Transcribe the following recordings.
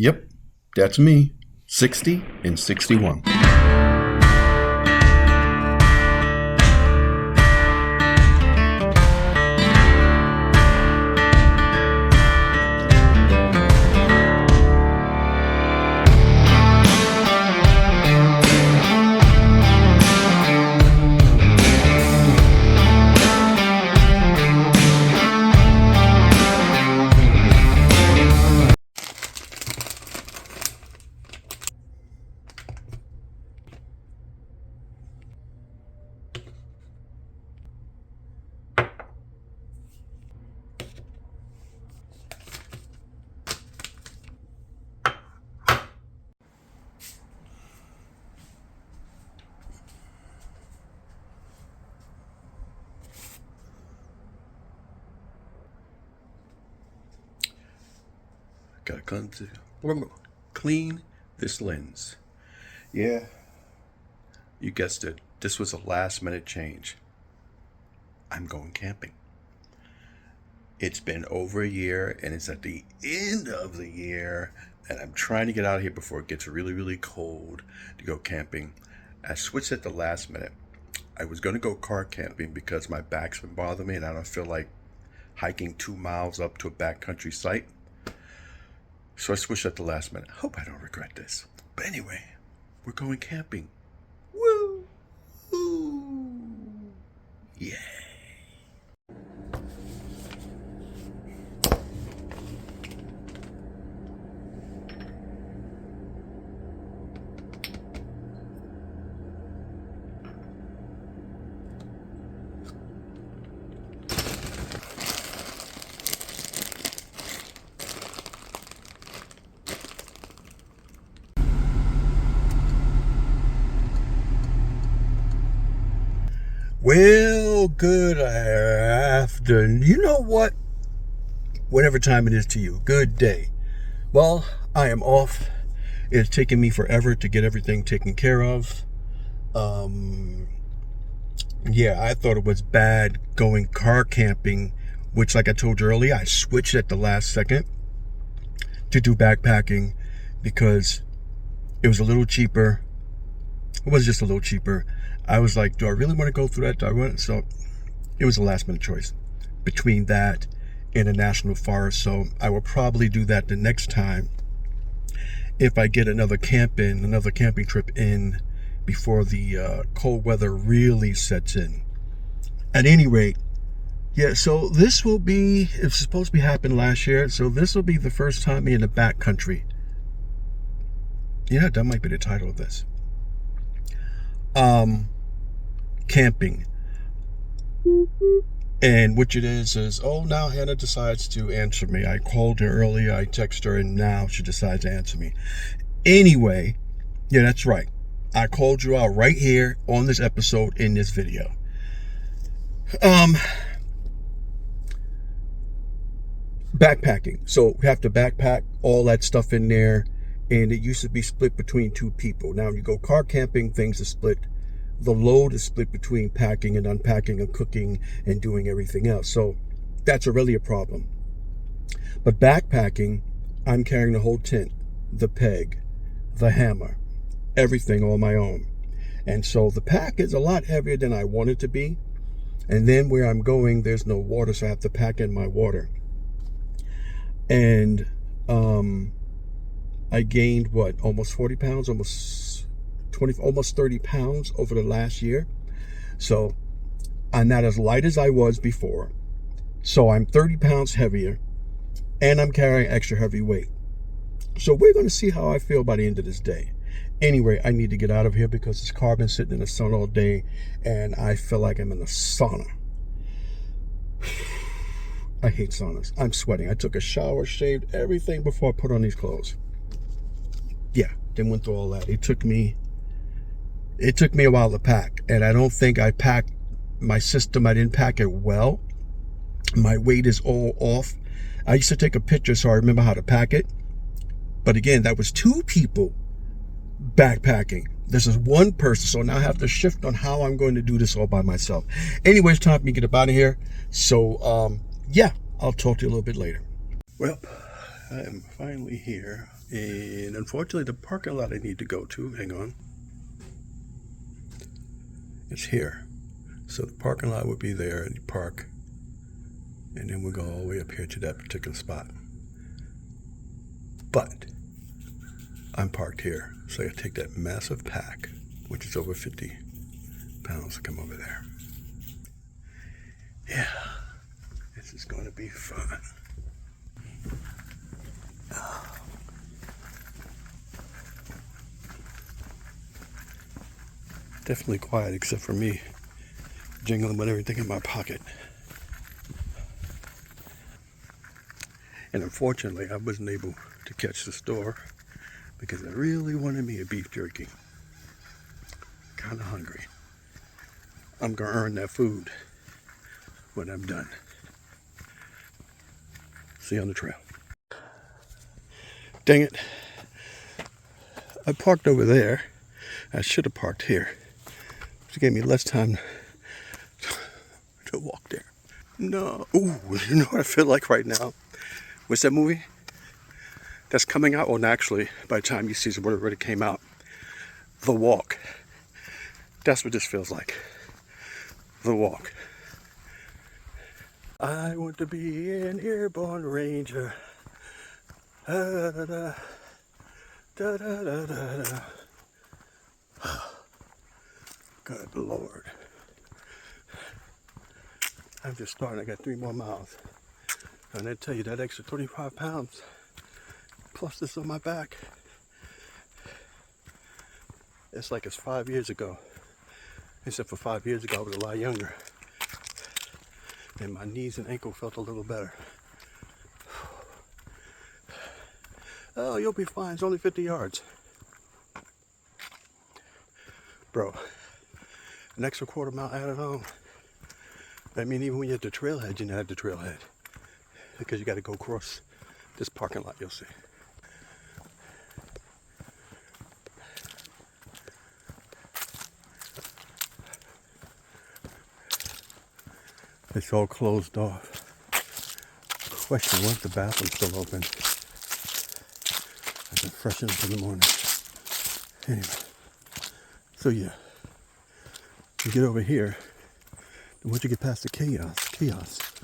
Yep, that's me. 60 and 61. Gotta clean this lens. Yeah, you guessed it. This was a last minute change. I'm going camping. It's been over a year and it's at the end of the year and I'm trying to get out of here before it gets really, really cold to go camping. I switched at the last minute. I was going to go car camping because my back's been bothering me and I don't feel like hiking 2 miles up to a backcountry site. So I switched at the last minute. Hope I don't regret this. But anyway, we're going camping. Woo! Ooh. Yeah. Well, good afternoon. You know what? Whatever time it is to you, good day. Well, I am off. It's taken me forever to get everything taken care of. Yeah, I thought it was bad going car camping, which, like I told you earlier, I switched at the last second to do backpacking because it was a little cheaper. It was just a little cheaper. I was like, do I really want to go through that? Do I want? So it was a last minute choice between that and a national forest. So I will probably do that the next time if I get another camping trip in before the cold weather really sets in. At any rate, yeah, so this will be, it's supposed to be happening last year. So this will be the first time in the backcountry. Yeah, that might be the title of this. Camping. And which it is, oh, now Hannah decides to answer me. I called her earlier, I texted her, and now she decides to answer me. Anyway, yeah, that's right. I called you out right here on this episode in this video. Backpacking. So we have to backpack all that stuff in there. And it used to be split between 2 people. Now, when you go car camping, things are split. The load is split between packing and unpacking and cooking and doing everything else. So that's really a problem. But backpacking, I'm carrying the whole tent, the peg, the hammer, everything on my own. And so the pack is a lot heavier than I want it to be. And then where I'm going, there's no water, so I have to pack in my water. And I gained almost 40 pounds, almost 30 pounds over the last year. So I'm not as light as I was before. So I'm 30 pounds heavier and I'm carrying extra heavy weight. So we're going to see how I feel by the end of this day. Anyway, I need to get out of here because this car been sitting in the sun all day and I feel like I'm in a sauna. I hate saunas. I'm sweating. I took a shower, shaved everything before I put on these clothes. Yeah, then went through all that. It took me a while to pack, and I don't think I packed my system. I didn't pack it well. My weight is all off. I used to take a picture so I remember how to pack it. But again, that was 2 people backpacking. This is 1 person, so now I have to shift on how I'm going to do this all by myself. Anyway, it's time for me to get up out of here. So, yeah, I'll talk to you a little bit later. Well, I am finally here. And unfortunately, the parking lot I need to go to, hang on, it's here. So the parking lot would be there, and you park, and then we'll go all the way up here to that particular spot. But I'm parked here, so I gotta take that massive pack, which is over 50 pounds, to come over there. Yeah, this is gonna be fun. Definitely quiet, except for me jingling with everything in my pocket. And unfortunately, I wasn't able to catch the store because I really wanted me a beef jerky. Kind of hungry. I'm gonna earn that food when I'm done. See you on the trail. Dang it. I parked over there. I should have parked here. It gave me less time to walk there. No. Ooh, you know what I feel like right now? What's that movie that's coming out? Well, actually, by the time you see it, it already came out. The Walk. That's what this feels like. The Walk. I want to be an airborne ranger. Da, da, da, da, da, da, da, da. Good Lord. I'm just starting. I got 3 more miles. And I tell you, that extra 25 pounds, plus this on my back, it's like it's 5 years ago. Except for 5 years ago, I was a lot younger. And my knees and ankle felt a little better. Oh, you'll be fine. It's only 50 yards. Bro, an extra quarter mile added on. I mean, even when you're at the trailhead, you're not at the trailhead. Because you got to go across this parking lot, you'll see. It's all closed off. Question, was the bathroom still open? I've been freshening up in the morning. Anyway, so yeah, you get over here, and once you get past the kiosk,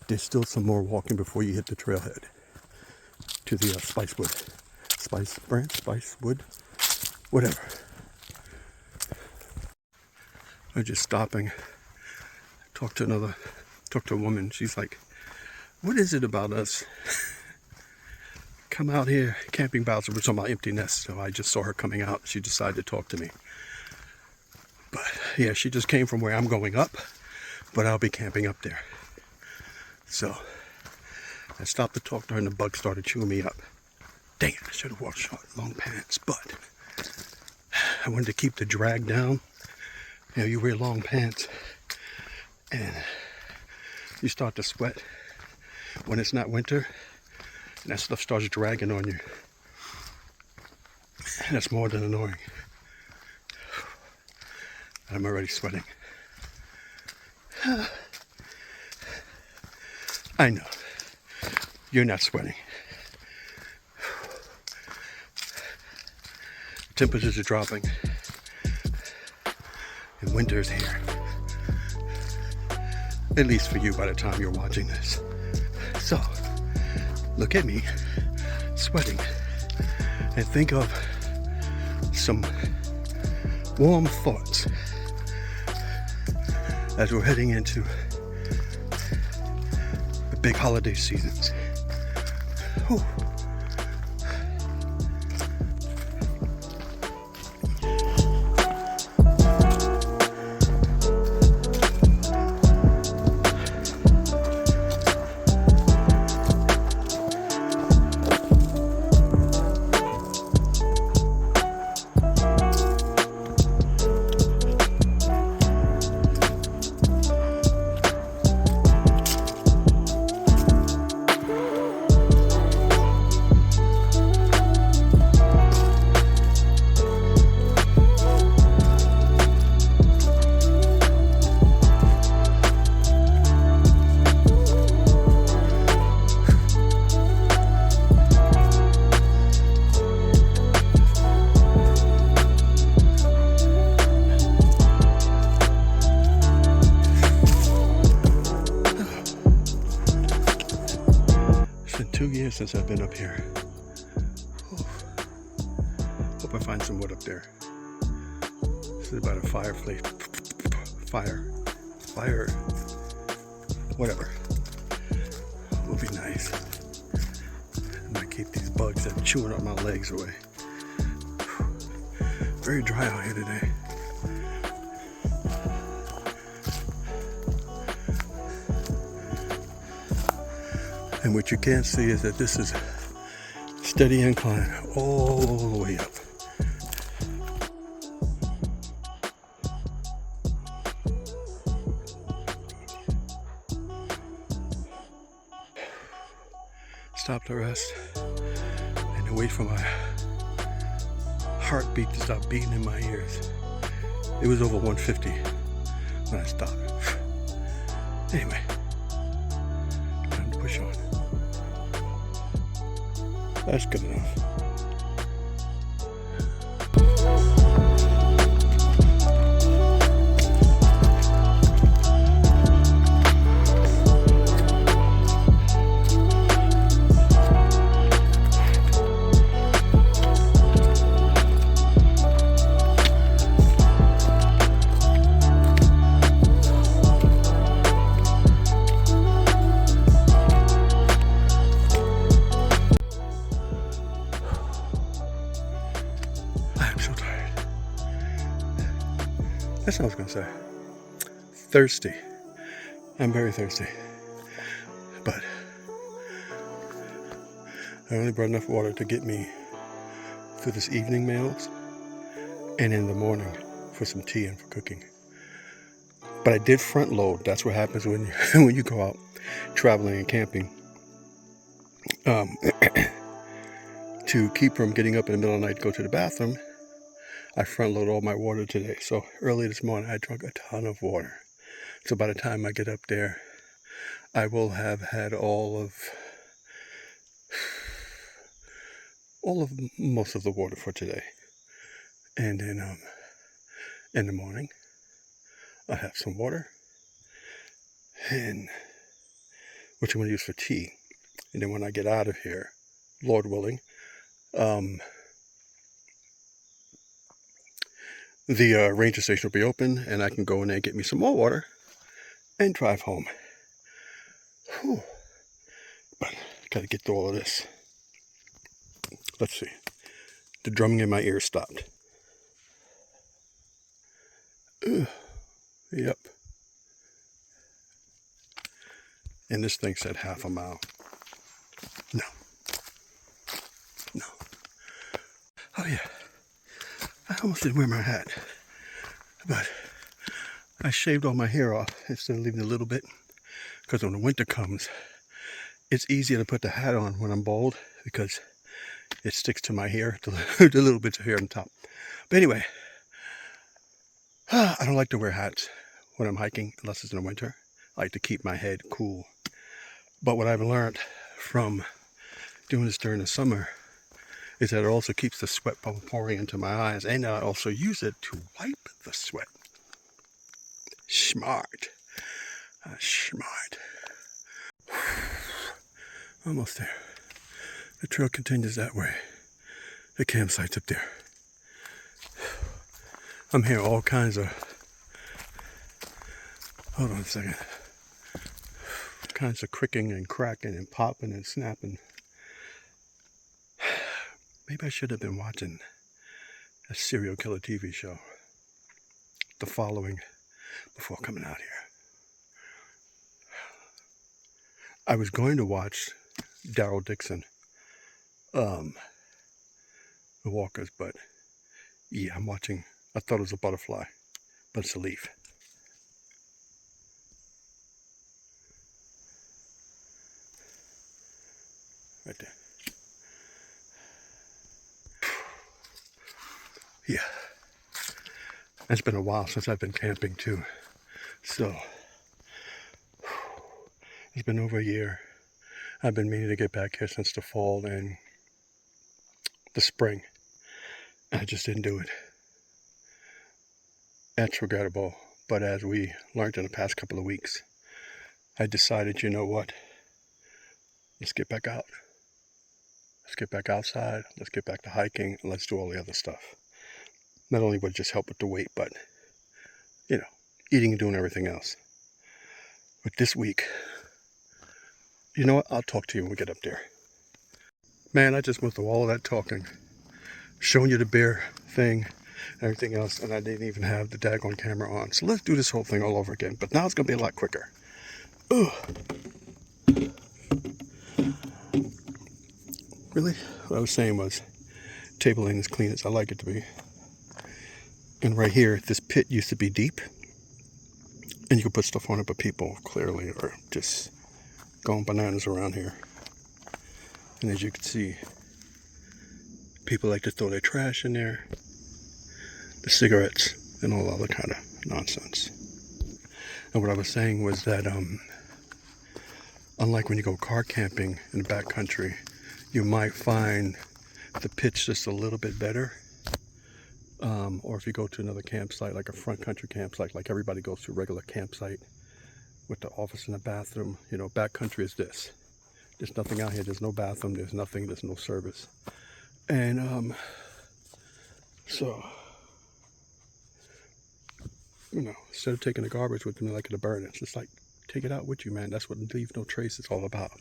there's still some more walking before you hit the trailhead to the Spice Wood, whatever. I'm just stopping, talk to a woman. She's like, what is it about us? Come out here, camping bouts. We're talking about empty nests. So I just saw her coming out. She decided to talk to me. But yeah, she just came from where I'm going up, but I'll be camping up there. So I stopped to talk to her and the bug started chewing me up. Dang it, I should have worn short, long pants, but I wanted to keep the drag down. You know, you wear long pants and you start to sweat when it's not winter and that stuff starts dragging on you. And that's more than annoying. I'm already sweating. I know. You're not sweating. Temperatures are dropping. And winter is here. At least for you by the time you're watching this. So, look at me, sweating. And think of some warm thoughts as we're heading into the big holiday seasons. Whew. been 2 years since I've been up here. Hope I find some wood up there. This is about a fireplace. Fire. Whatever. Will be nice. I might keep these bugs that are chewing up my legs away. Very dry out here today. And what you can't see is that this is steady incline all the way up. Stop to rest and to wait for my heartbeat to stop beating in my ears. It was over 150 when I stopped. Anyway, time to push on. That's good enough. That's what I was going to say. Thirsty. I'm very thirsty. But I only brought enough water to get me through this evening meals and in the morning for some tea and for cooking. But I did front load. That's what happens when you go out traveling and camping. To keep from getting up in the middle of the night to go to the bathroom, I front load all my water today. So early this morning I drank a ton of water. So by the time I get up there, I will have had most of the water for today. And then in the morning I have some water, and which I'm going to use for tea. And then when I get out of here, Lord willing, the ranger station will be open, and I can go in there and get me some more water and drive home. Whew. But got to get through all of this. Let's see. The drumming in my ears stopped. Yep. And this thing said half a mile. No. Oh yeah. I almost didn't wear my hat, but I shaved all my hair off instead of leaving a little bit, because when the winter comes, it's easier to put the hat on when I'm bald because it sticks to my hair, the little bits of hair on top. But anyway, I don't like to wear hats when I'm hiking unless it's in the winter. I like to keep my head cool. But what I've learned from doing this during the summer is that it also keeps the sweat from pouring into my eyes, and I also use it to wipe the sweat. Smart. Smart. Almost there. The trail continues that way. The campsite's up there. I'm hearing all kinds of, hold on a second, kinds of cricking and cracking and popping and snapping. Maybe I should have been watching a serial killer TV show, The Following, before coming out here. I was going to watch Daryl Dixon, The Walkers, but yeah, I'm watching, I thought it was a butterfly, but it's a leaf. Right there. Yeah, it's been a while since I've been camping too, so it's been over a year. I've been meaning to get back here since the fall and the spring, and I just didn't do it. That's regrettable, but as we learned in the past couple of weeks, I decided, you know what, let's get back out. Let's get back outside. Let's get back to hiking. And let's do all the other stuff. Not only would it just help with the weight, but, you know, eating and doing everything else. But this week, you know what? I'll talk to you when we get up there. Man, I just went through all of that talking, showing you the bear thing, everything else, and I didn't even have the daggone camera on. So let's do this whole thing all over again. But now it's going to be a lot quicker. Ugh. Really? What I was saying was, table ain't as clean as I like it to be. And right here, this pit used to be deep. And you could put stuff on it, but people clearly are just going bananas around here. And as you can see, people like to throw their trash in there, the cigarettes, and all other kind of nonsense. And what I was saying was that, unlike when you go car camping in the backcountry, you might find the pitch just a little bit better. Or if you go to another campsite, like a front country campsite, like everybody goes to a regular campsite with the office and the bathroom, you know, backcountry is this. There's nothing out here. There's no bathroom. There's nothing. There's no service. And so, you know, instead of taking the garbage with me like the burn, it's just like, take it out with you, man. That's what Leave No Trace is all about.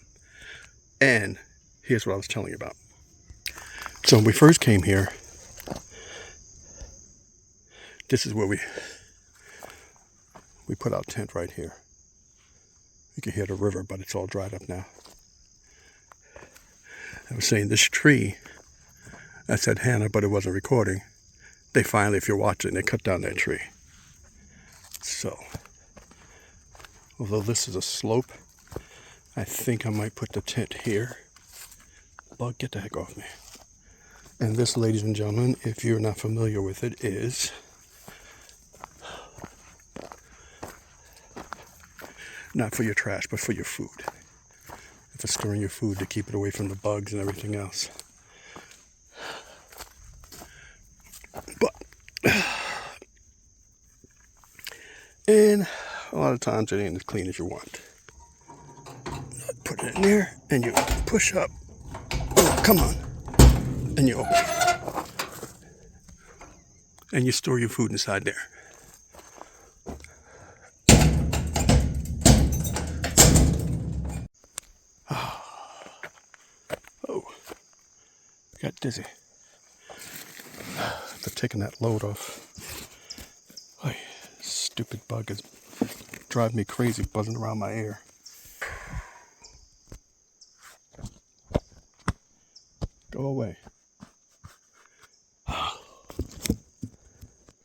And here's what I was telling you about. So when we first came here, this is where we put our tent right here. You can hear the river, but it's all dried up now. I was saying this tree, I said Hannah, but it wasn't recording. They finally, if you're watching, they cut down that tree. So, although this is a slope, I think I might put the tent here. Bug, get the heck off me. And this, ladies and gentlemen, if you're not familiar with it, is not for your trash, but for your food. For storing your food to keep it away from the bugs and everything else. But, and a lot of times it ain't as clean as you want. Put it in there and you push up. Oh, come on. And you open it. And you store your food inside there. Got dizzy. After taking that load off. Oy, stupid bug is driving me crazy, buzzing around my ear. Go away.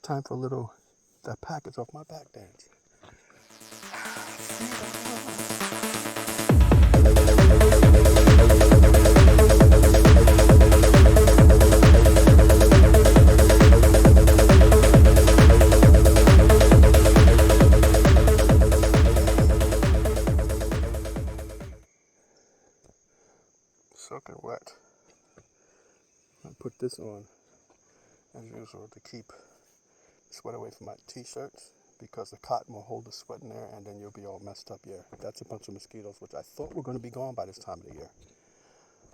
Time for a little, that package off my back, Denz. Soaking wet. I put this on as usual to keep sweat away from my t-shirts because the cotton will hold the sweat in there and then you'll be all messed up. Yeah, that's a bunch of mosquitoes which I thought were going to be gone by this time of the year.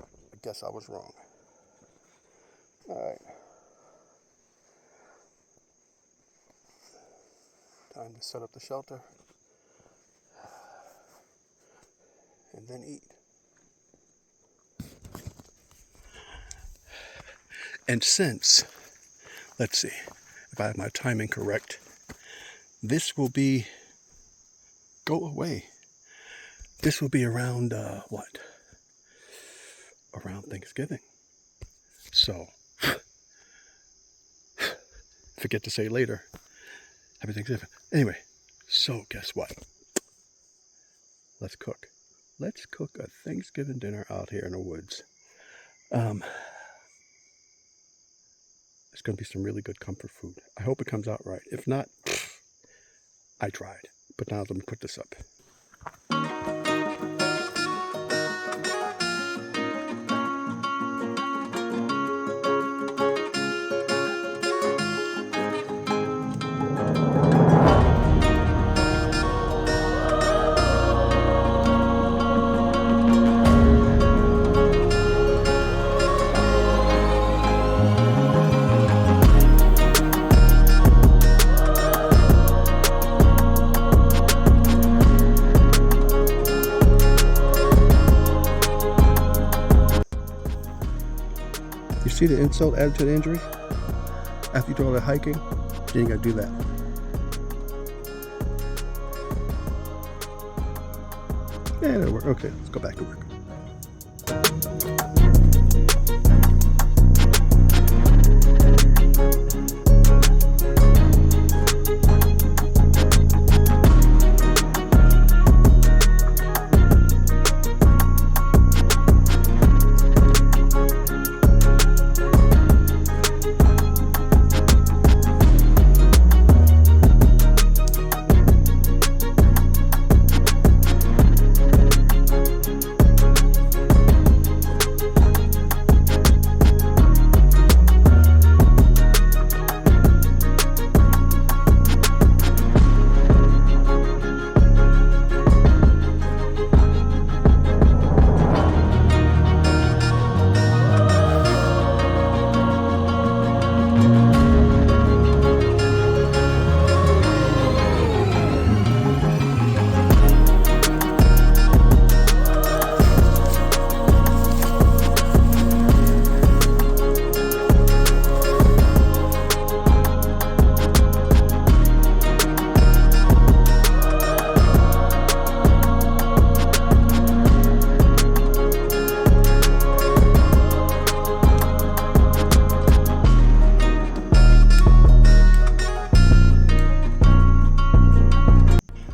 I guess I was wrong. Alright. Time to set up the shelter and then eat. And since, let's see, if I have my timing correct, this will be, go away. This will be around, what? Around Thanksgiving. So, forget to say later, happy Thanksgiving. Anyway, so guess what? Let's cook. Let's cook a Thanksgiving dinner out here in the woods. It's going to be some really good comfort food. I hope it comes out right. If not, I tried. But now let me put this up. see the insult added to the injury? After you do all that hiking, then you gotta do that. Yeah, that'll work. Okay, let's go back to work.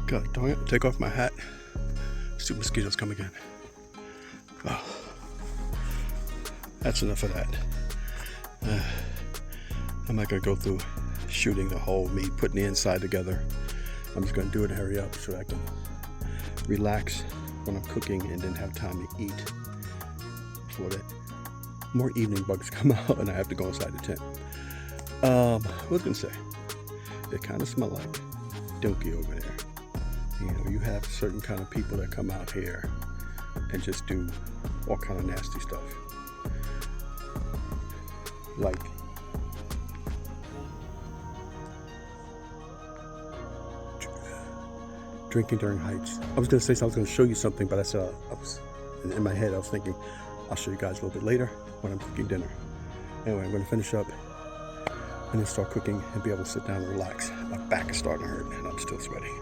God darn it, take off my hat. See mosquitoes come again. Oh, that's enough of that. I'm not gonna go through shooting the whole meat, putting the inside together. I'm just gonna do it and hurry up so I can relax when I'm cooking and then have time to eat before that more evening bugs come out and I have to go inside the tent. What was I gonna say? They kind of smell like donkey over there. You know, you have certain kind of people that come out here and just do all kind of nasty stuff. Like drinking during hikes. I was going to say, I was going to show you something, but I said, in my head, I was thinking, I'll show you guys a little bit later when I'm cooking dinner. Anyway, I'm going to finish up and then start cooking and be able to sit down and relax. My back is starting to hurt and I'm still sweating.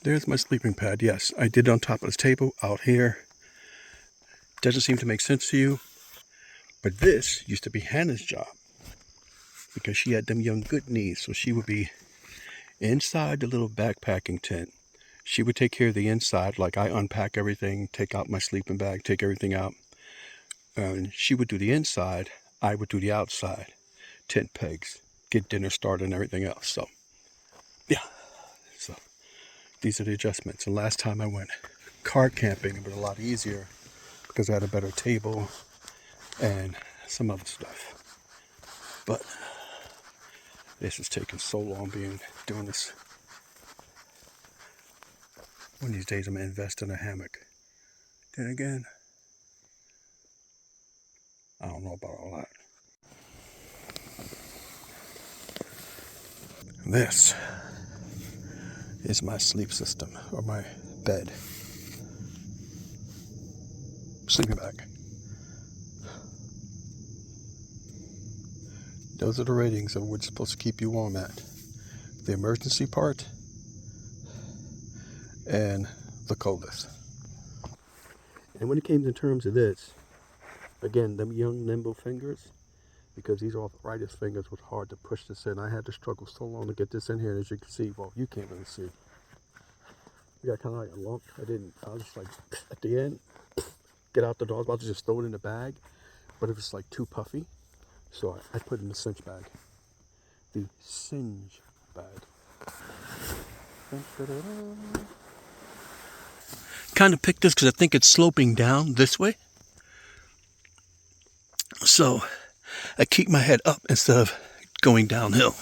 There's my sleeping pad. Yes, I did it on top of this table out here. Doesn't seem to make sense to you, but this used to be Hannah's job because she had them young good knees. So she would be inside the little backpacking tent. She would take care of the inside, like I unpack everything, take out my sleeping bag, take everything out. And she would do the inside, I would do the outside. Tent pegs, get dinner started and everything else. So, yeah. So these are the adjustments. And last time I went car camping, it was a lot easier because I had a better table and some other stuff. But this is taking so long doing this. One of these days I'm gonna invest in a hammock. Then again, I don't know about all that. This is my sleep system, or my bed. Sleeping bag. Those are the ratings of what's supposed to keep you warm at. The emergency part and the coldest. And when it came in terms of this, again, them young nimble fingers, because these arthritis fingers was hard to push this in. I had to struggle so long to get this in here, and as you can see, well, you can't really see. You got kind of like a lump. I was just like, at the end, get out the door. I was about to just throw it in the bag, but it was like too puffy. So I put it in the cinch bag. The singe bag. kind of picked this because I think it's sloping down this way. So I keep my head up instead of going downhill.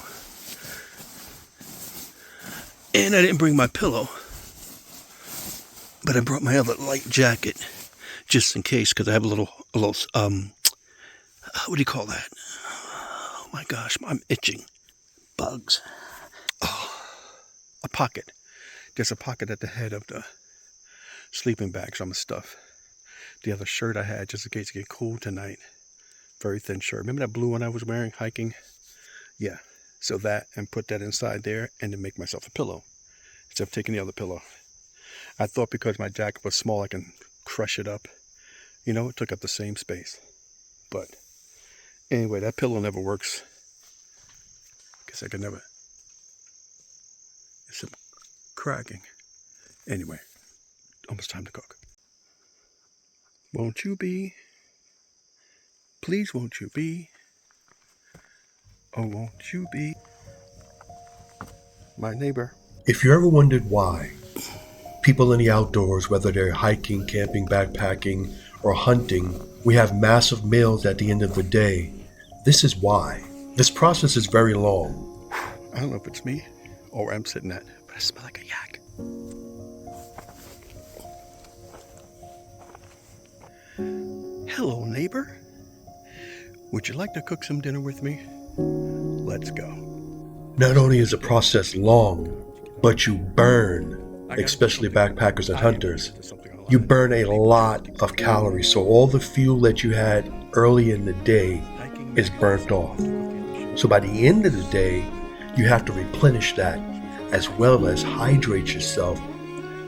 And I didn't bring my pillow, but I brought my other light jacket just in case, because I have a little, what do you call that? Oh my gosh, I'm itching. Bugs. Oh, a pocket. There's a pocket at the head of the sleeping bag, so I'm gonna stuff the other shirt I had just in case it get cool tonight. Very thin shirt. Remember that blue one I was wearing hiking? Yeah. So that, and put that inside there, and then make myself a pillow instead of taking the other pillow. I thought because my jacket was small I can crush it up. You know, it took up the same space. But anyway, that pillow never works. Guess I could never. It's some cracking. Anyway, almost time to cook. Won't you be? Please won't you be? Oh, won't you be my neighbor? If you ever wondered why people in the outdoors, whether they're hiking, camping, backpacking, or hunting, we have massive meals at the end of the day, this is why. This process is very long. I don't know if it's me or where I'm sitting at, but I smell like a yak. Hello, neighbor. Would you like to cook some dinner with me? Let's go. Not only is the process long, but you burn, especially backpackers and hunters, you burn a lot of calories. So all the fuel that you had early in the day is burnt off. So by the end of the day, you have to replenish that as well as hydrate yourself,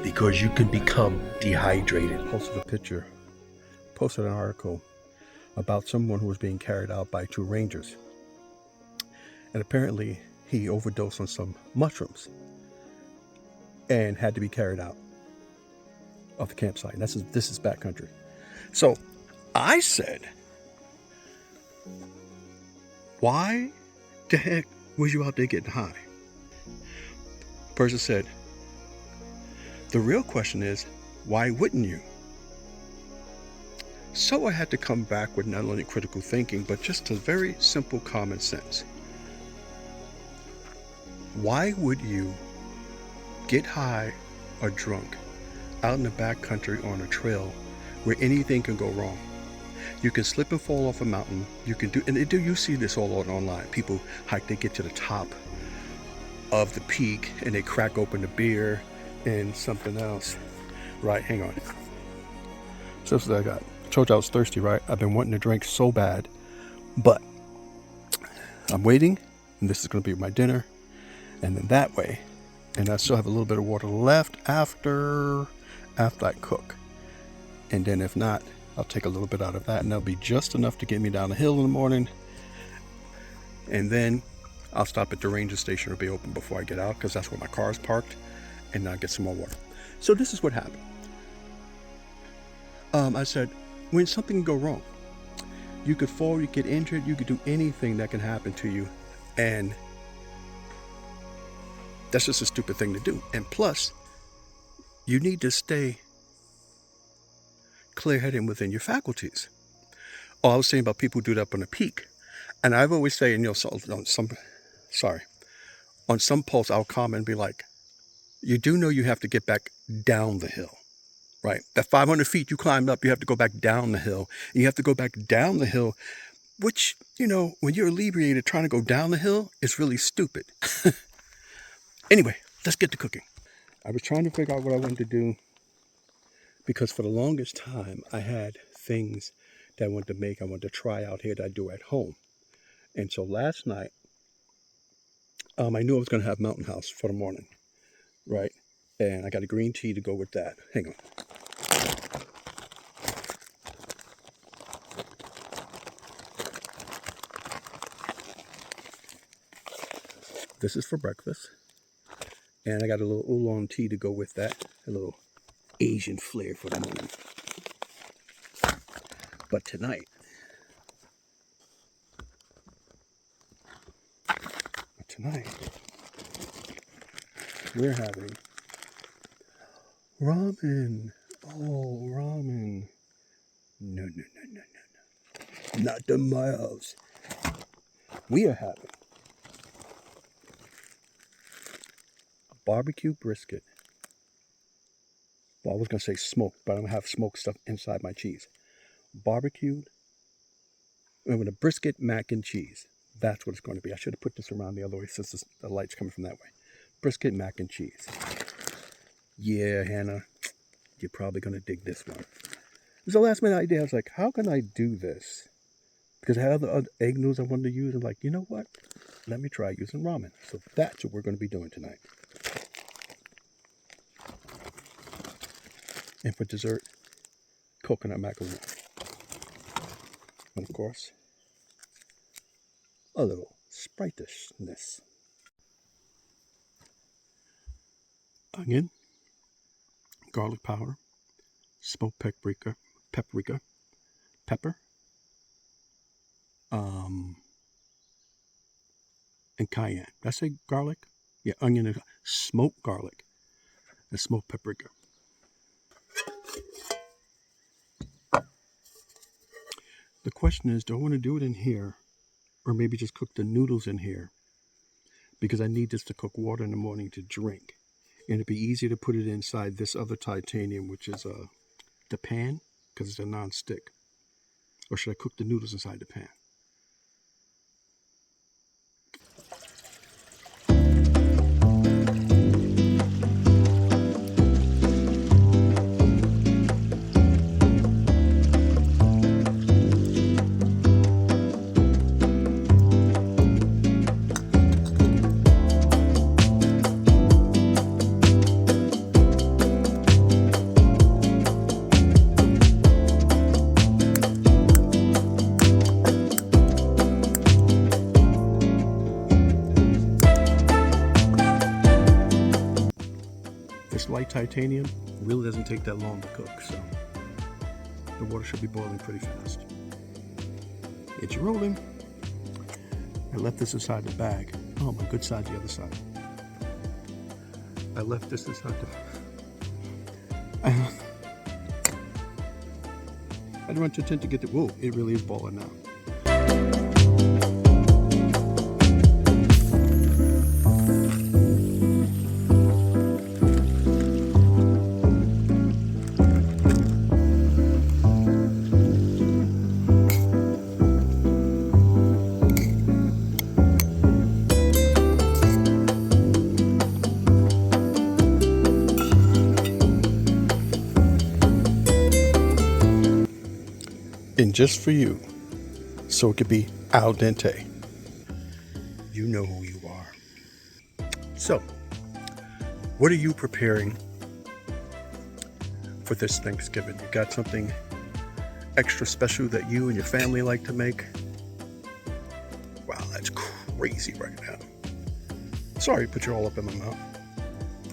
because you can become dehydrated. Posted a picture, posted an article about someone who was being carried out by 2 rangers. And apparently he overdosed on some mushrooms and had to be carried out of the campsite. And this is backcountry. So I said, why the heck was you out there getting high? Person said, the real question is, why wouldn't you? So I had to come back with not only critical thinking, but just a very simple common sense. Why would you get high or drunk out in the backcountry on a trail where anything can go wrong? You can slip and fall off a mountain. You can do, and you see this all online. People hike, they get to the top of the peak and they crack open the beer and something else. Right, hang on. So this is what I got. I told you I was thirsty, right? I've been wanting to drink so bad, but I'm waiting, and this is going to be my dinner, and then that way, and I still have a little bit of water left after I cook, and then if not, I'll take a little bit out of that, and that'll be just enough to get me down the hill in the morning, and then I'll stop at the ranger station. It'll be open before I get out, because that's where my car is parked, and I'll get some more water. So this is what happened. I said, when something can go wrong, you could fall, you get injured, you could do anything that can happen to you. And that's just a stupid thing to do. And plus, you need to stay clear-headed within your faculties. Oh, I was saying about people who do that up on a peak. And I've always say, on some posts, I'll comment and be like, you do know you have to get back down the hill. Right, that 500 feet you climbed up, you have to go back down the hill. And you have to go back down the hill, which, you know, when you're inebriated trying to go down the hill, is really stupid. Anyway, let's get to cooking. I was trying to figure out what I wanted to do, because for the longest time, I had things that I wanted to make, I wanted to try out here that I do at home. And so last night, I knew I was going to have Mountain House for the morning, right? And I got a green tea to go with that. Hang on. This is for breakfast. And I got a little oolong tea to go with that. A little Asian flair for the morning. But tonight, we're having ramen. Oh, ramen. No, no, no, no, no, no. Not in my house. We are having a barbecue brisket. Well, I was going to say smoked, but I'm going to have smoked stuff inside my cheese. Barbecued with a brisket, mac and cheese. That's what it's going to be. I should have put this around the other way since the light's coming from that way. Brisket, mac and cheese. Yeah, Hannah, you're probably going to dig this one. It was a last minute idea. I was like, how can I do this? Because I had other egg noodles I wanted to use. I'm like, you know what? Let me try using ramen. So that's what we're going to be doing tonight. And for dessert, coconut macaroon. And of course, a little spritishness. Onion, garlic powder, smoked paprika, pepper, and cayenne. Did I say garlic? Yeah, onion and smoked garlic and smoked paprika. The question is, do I want to do it in here or maybe just cook the noodles in here? Because I need this to cook water in the morning to drink. And it'd be easier to put it inside this other titanium, which is the pan, because it's a non-stick. Or should I cook the noodles inside the pan? This light titanium really doesn't take that long to cook, so the water should be boiling pretty fast. It's rolling. I left this inside the bag. Oh, my good side's the other side. I left this inside the... I don't intend to get the... Whoa, it really is boiling now. And just for you, so it could be al dente. You know who you are. So, what are you preparing for this Thanksgiving? You got something extra special that you and your family like to make? Wow, that's crazy right now. Sorry, put you all up in my mouth.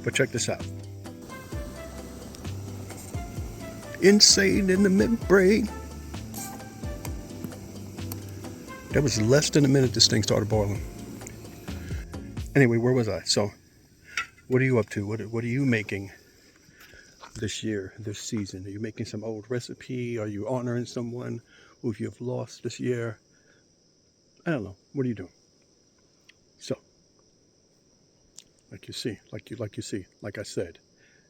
But check this out. Insane in the membrane. That was less than a minute this thing started boiling. Anyway, where was I? So, what are you up to? What are you making this year, this season? Are you making some old recipe? Are you honoring someone who you've lost this year? I don't know. What are you doing? So, like I said,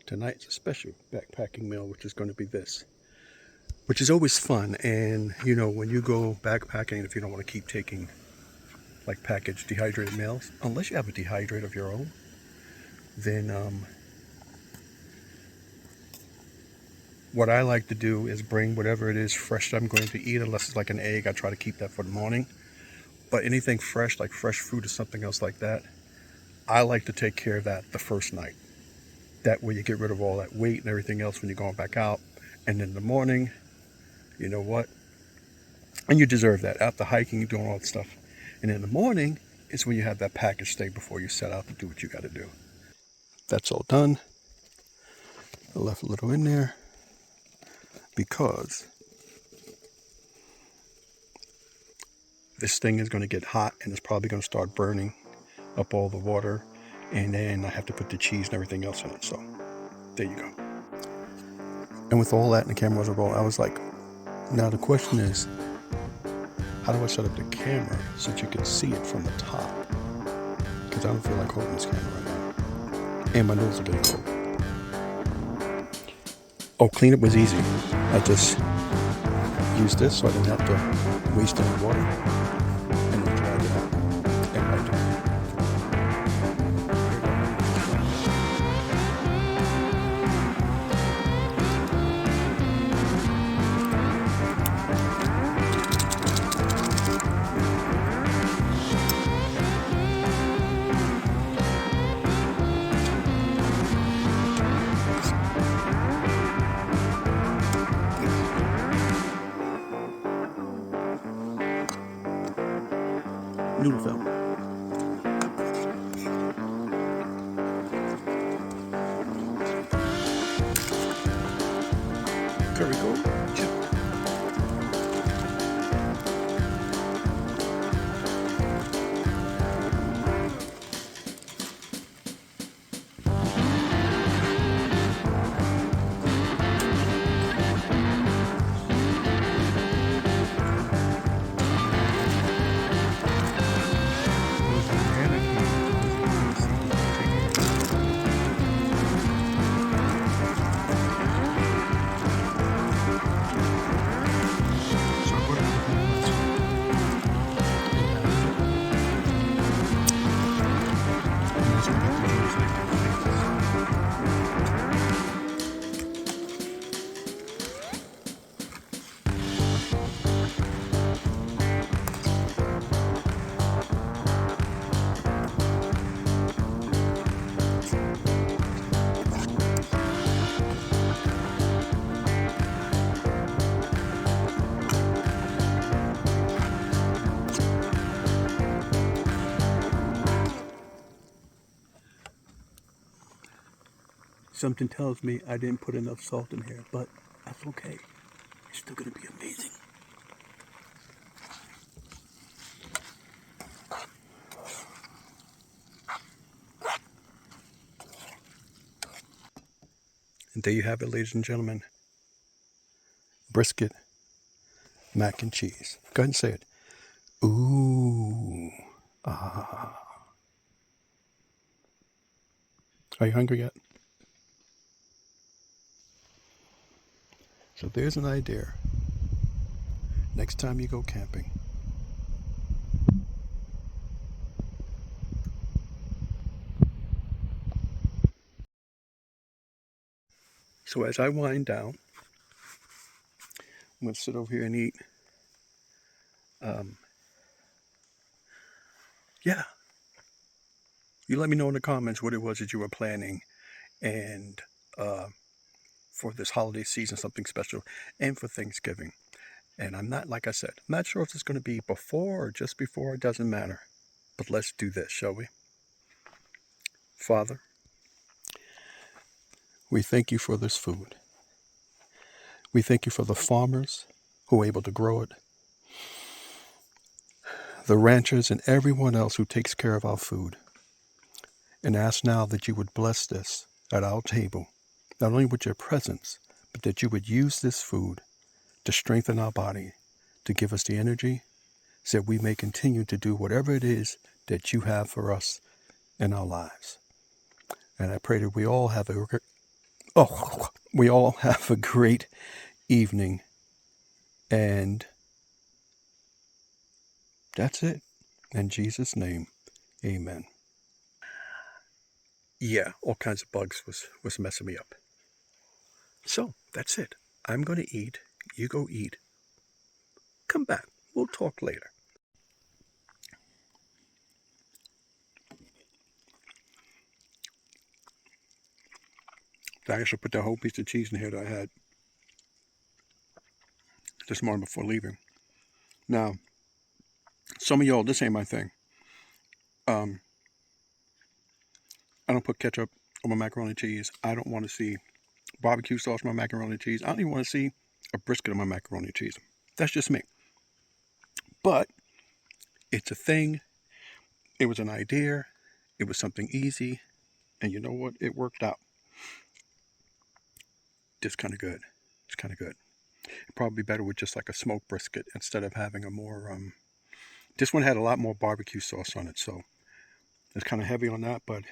tonight's a special backpacking meal, which is going to be this. Which is always fun, and you know, when you go backpacking, if you don't want to keep taking like packaged dehydrated meals, unless you have a dehydrator of your own, then what I like to do is bring whatever it is fresh that I'm going to eat, unless it's like an egg. I try to keep that for the morning. But anything fresh, like fresh fruit or something else like that, I like to take care of that the first night. That way you get rid of all that weight and everything else when you're going back out. And in the morning, you know what? And you deserve that. After hiking, you're doing all that stuff. And in the morning is when you have that package stay before you set out to do what you got to do. That's all done. I left a little in there because this thing is going to get hot and it's probably going to start burning up all the water. And then I have to put the cheese and everything else in it. So there you go. And with all that and the camera was rolling, I was like, now the question is, how do I set up the camera so that you can see it from the top? Because I don't feel like holding this camera right now. And my nose is getting cold. Oh, cleanup was easy. I just used this so I didn't have to waste any water. And then dried it out and wiped it. Noodle film. Curry gold chip. Something tells me I didn't put enough salt in here, but that's okay. It's still going to be amazing. And there you have it, ladies and gentlemen. Brisket, mac and cheese. Go ahead and say it. Ooh. Ah. Are you hungry yet? So there's an idea. Next time you go camping, so as I wind down, I'm going to sit over here and eat. Yeah. You let me know in the comments what it was that you were planning and for this holiday season, something special, and for Thanksgiving. And I'm not, like I said, I'm not sure if it's going to be before or just before. It doesn't matter. But let's do this, shall we? Father, we thank you for this food. We thank you for the farmers who are able to grow it, the ranchers and everyone else who takes care of our food. And ask now that you would bless this at our table, not only with your presence, but that you would use this food to strengthen our body, to give us the energy, so that we may continue to do whatever it is that you have for us in our lives. And I pray that we all have a great evening. And that's it. In Jesus' name, amen. Yeah, all kinds of bugs was messing me up. So that's it. I'm going to eat. You go eat. Come back. We'll talk later. I actually put that whole piece of cheese in here that I had this morning before leaving. Now, some of y'all, this ain't my thing. I don't put ketchup on my macaroni and cheese. I don't want to see barbecue sauce on my macaroni and cheese. I don't even want to see a brisket on my macaroni and cheese. That's just me. But it's a thing. It was an idea. It was something easy. And you know what? It worked out. Just kind of good. It's kind of good. It'd probably be better with just like a smoked brisket instead of having a more, this one had a lot more barbecue sauce on it, so it's kind of heavy on that, but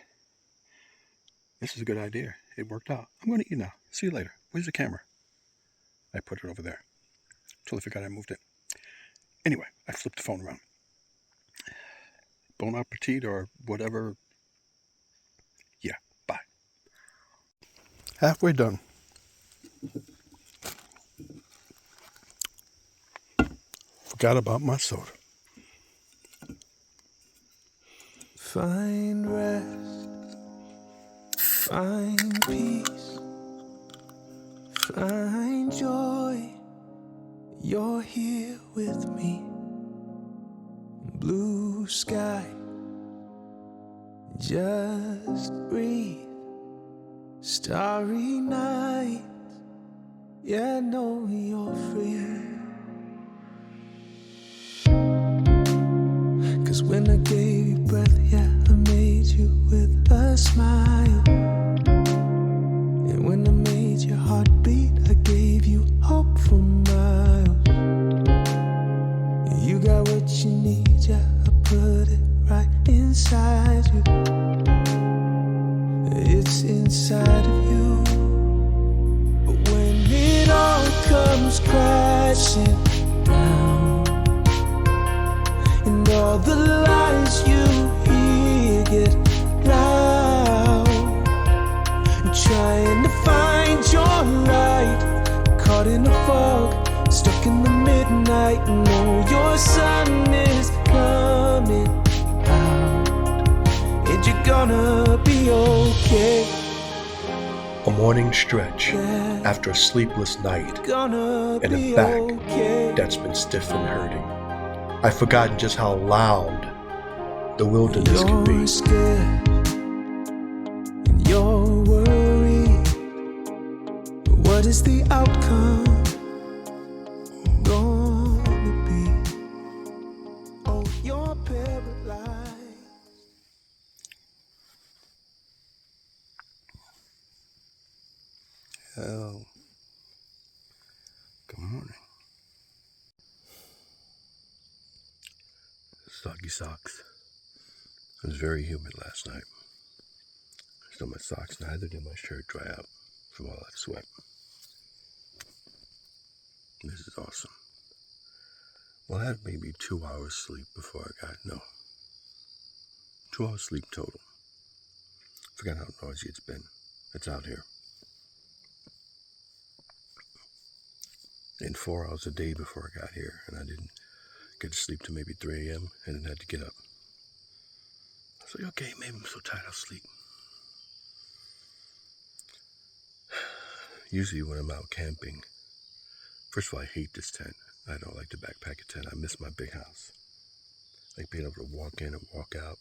this is a good idea. It worked out. I'm going to eat now. See you later. Where's the camera? I put it over there. Totally forgot I moved it. Anyway, I flipped the phone around. Bon appetit or whatever. Yeah, bye. Halfway done. Forgot about my soda. Find rest, find peace, find joy. You're here with me. Blue sky, just breathe. Starry night, yeah, know you're free. 'Cause when I gave you breath, yeah, I made you with a smile. And when I made your heart beat, I gave you hope for miles. You got what you need, yeah, I put it right inside you. It's inside of you. But when it all comes crashing down, and all the lies you hear get loud, trying to find your light, caught in a fog, stuck in the midnight. No, your sun is coming out, and you're gonna be okay. A morning stretch after a sleepless night and a back that's been stiff and hurting. I've forgotten just how loud the wilderness can be. You're scared and you're worried. What is the outcome gonna be? Oh, you're paralyzed. Oh, good morning. Soggy socks. It was very humid last night. Still my socks, neither did my shirt dry out from all that sweat. This is awesome. Well, I had maybe 2 hours sleep before I got, 2 hours sleep total. Forgot how noisy it's been. It's out here. And 4 hours a day before I got here, and I didn't get to sleep till maybe 3 a.m. and then had to get up. I was like, okay, maybe I'm so tired I'll sleep. Usually when I'm out camping, first of all, I hate this tent. I don't like to backpack a tent. I miss my big house. I like being able to walk in and walk out,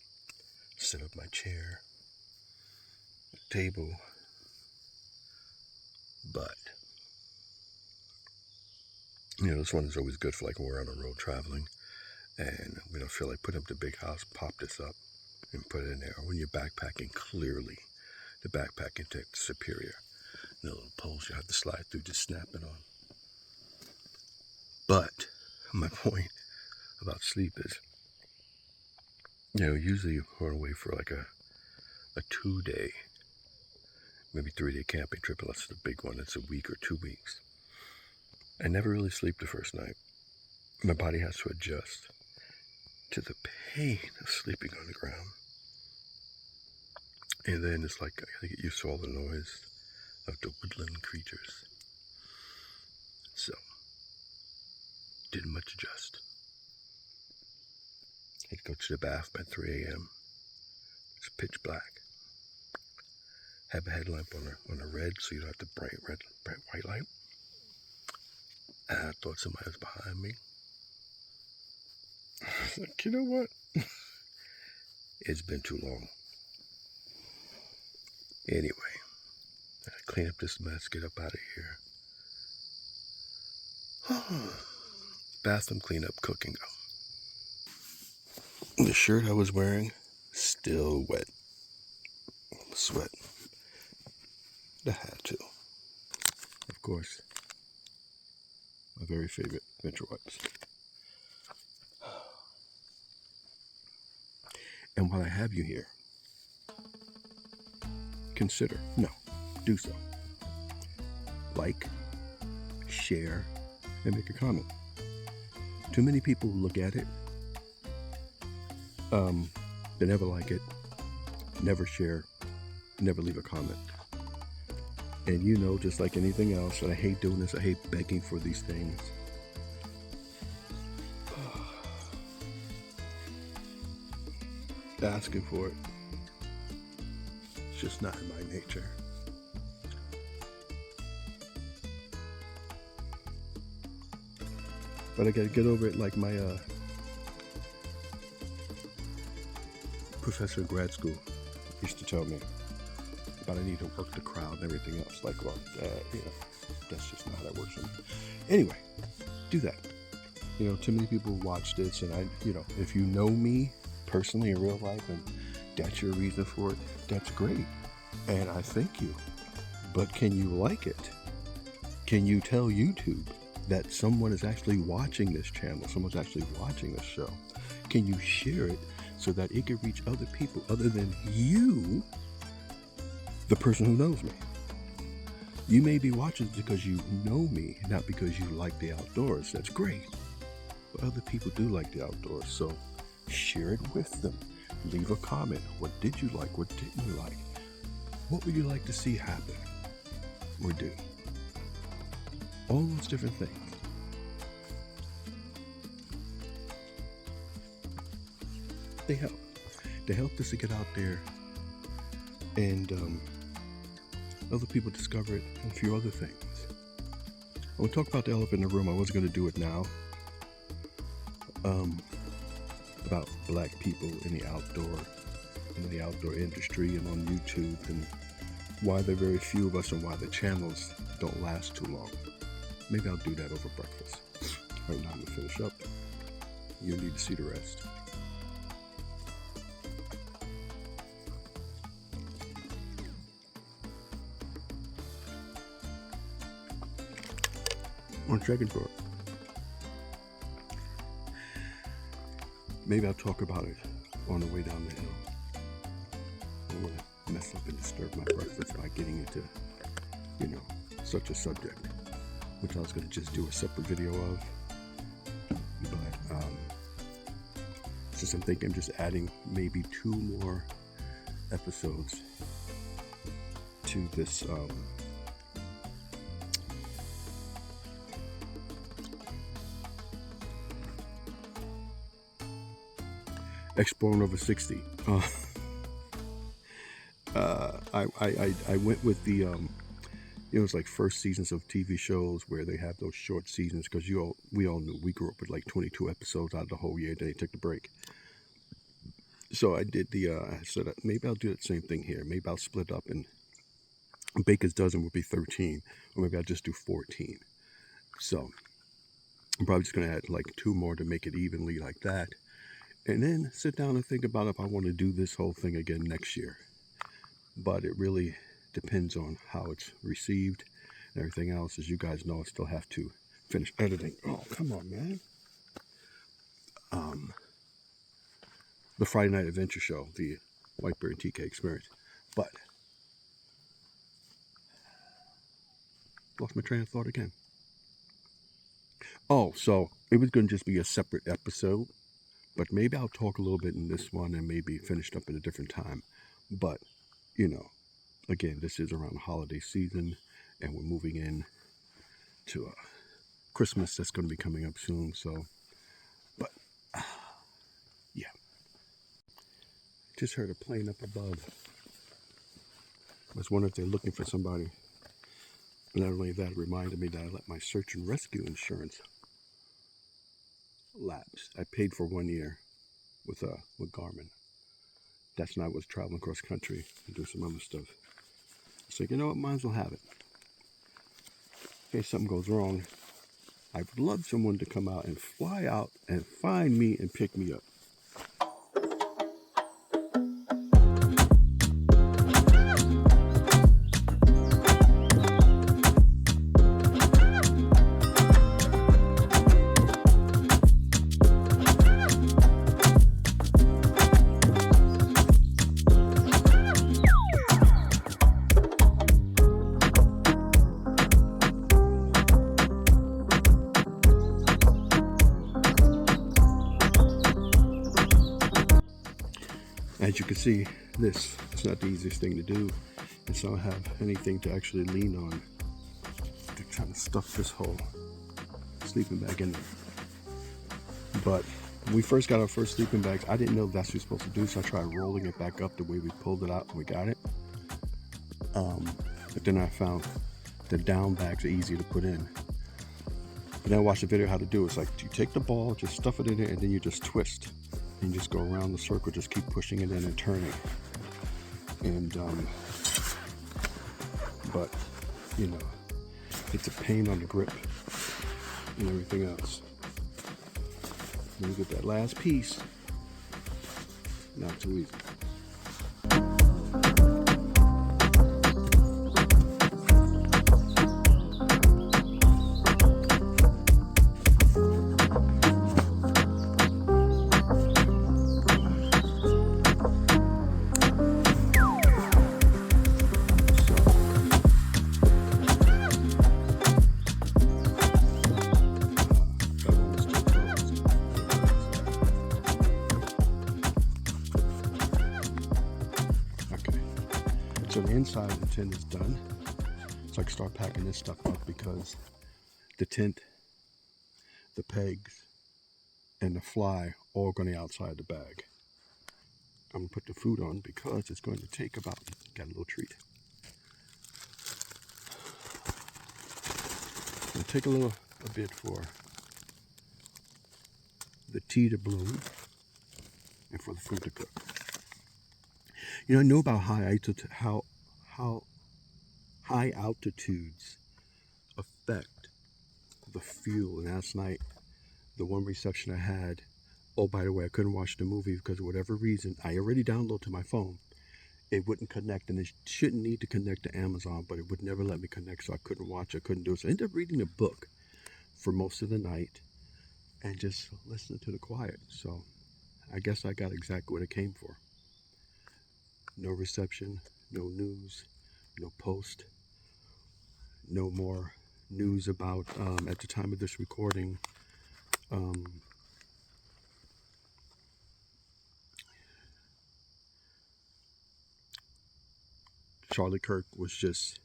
set up my chair, table. But, this one is always good for like when we're on the road traveling and we don't feel like putting up the big house, pop this up and put it in there. Or when you're backpacking, clearly the backpacking tech's superior. The little poles you have to slide through, just snap it on. But my point about sleep is, usually you run away for like a 2-day, maybe 3-day camping trip, unless it's a big one, it's a week or 2 weeks. I never really sleep the first night. My body has to adjust to the pain of sleeping on the ground. And then it's like I get used to all the noise of the woodland creatures. So, didn't much adjust. Had to go to the bath by 3 a.m. It's pitch black. Have a headlamp on a red, so you don't have the bright white light. And I thought somebody was behind me. I was like, you know what? It's been too long. Anyway, I clean up this mess, get up out of here. Bathroom cleanup, cook and go. The shirt I was wearing, still wet. Sweat. I had to. Of course, My very favorite Venture wipes. And while I have you here, do so. Like, share, and make a comment. Too many people look at it, they never like it, never share, never leave a comment. And you know, just like anything else, and I hate doing this, I hate begging for these things. Asking for it, it's just not in my nature. But I gotta get over it, like my professor in grad school used to tell me. But I need to work the crowd and everything else. Like, well, that's just not how that works for me. Anyway, do that. You know, too many people watch this, and if you know me personally in real life, and that's your reason for it, that's great. And I thank you. But can you like it? Can you tell YouTube that someone is actually watching this channel, someone's actually watching this show? Can you share it so that it can reach other people other than you, the person who knows me? You may be watching because you know me, not because you like the outdoors. That's great. But other people do like the outdoors, so share it with them. Leave a comment. What did you like? What didn't you like? What would you like to see happen or do? All those different things. They help. They help us to get out there and other people discover it, and a few other things. I want to talk about the elephant in the room. I wasn't going to do it now. About black people in the outdoor industry and on YouTube, and why there are very few of us and why the channels don't last too long. Maybe I'll do that over breakfast. Right now I'm going to finish up. You'll need to see the rest. I'm checking for it. Maybe I'll talk about it on the way down the hill. I don't want to mess up and disturb my breakfast by getting into, such a subject, which I was going to just do a separate video of. But since I'm thinking I'm just adding maybe 2 more episodes to this Exploring Over 60. I went with the it's like first seasons of TV shows where they have those short seasons, because we all knew we grew up with like 22 episodes out of the whole year. Then they took the break. So I did I said maybe I'll do the same thing here. Maybe I'll split up, and Baker's Dozen would be 13, or maybe I'll just do 14. So I'm probably just gonna add like 2 more to make it evenly like that. And then sit down and think about if I want to do this whole thing again next year. But it really depends on how it's received and everything else. As you guys know, I still have to finish editing. Oh, come on, man. The Friday Night Adventure Show, the Whitebeard and TK experience. But lost my train of thought again. Oh, so it was going to just be a separate episode. But maybe I'll talk a little bit in this one and maybe finish up at a different time. But, again, this is around the holiday season, and we're moving in to Christmas that's going to be coming up soon. So, but, yeah. Just heard a plane up above. I was wondering if they're looking for somebody. And not only that, it reminded me that I let my search and rescue insurance lapse. I paid for 1 year with Garmin. That's when I was traveling across country and doing some other stuff. So you know what, might as well have it. In case something goes wrong, I would love someone to come out and fly out and find me and pick me up. As you can see, this is not the easiest thing to do, and so I don't have anything to actually lean on to try to stuff this whole sleeping bag in there. But when we first got our first sleeping bags, I didn't know that's what you're supposed to do, so I tried rolling it back up the way we pulled it out and we got it. But then I found the down bags are easy to put in. But then I watched the video how to do it. It's like you take the ball, just stuff it in there, and then you just twist. And you just go around the circle, just keep pushing it in and turning. And, but, you know, it's a pain on the grip and everything else. When you get that last piece, not too easy. So the inside of the tent is done. So I can start packing this stuff up because the tent, the pegs, and the fly all going to be outside the bag. I'm going to put the food on because it's going to take about, got a little treat. It'll take a bit for the tea to bloom and for the food to cook. You know, I know about how high altitudes affect the fuel. And last night, the one reception I had, oh, by the way, I couldn't watch the movie because of whatever reason, I already downloaded to my phone. It wouldn't connect, and it shouldn't need to connect to Amazon, but it would never let me connect, so I couldn't watch, I couldn't do it. So I ended up reading a book for most of the night and just listening to the quiet. So I guess I got exactly what I came for. No reception, no news, no post, no more news about, at the time of this recording, Charlie Kirk was just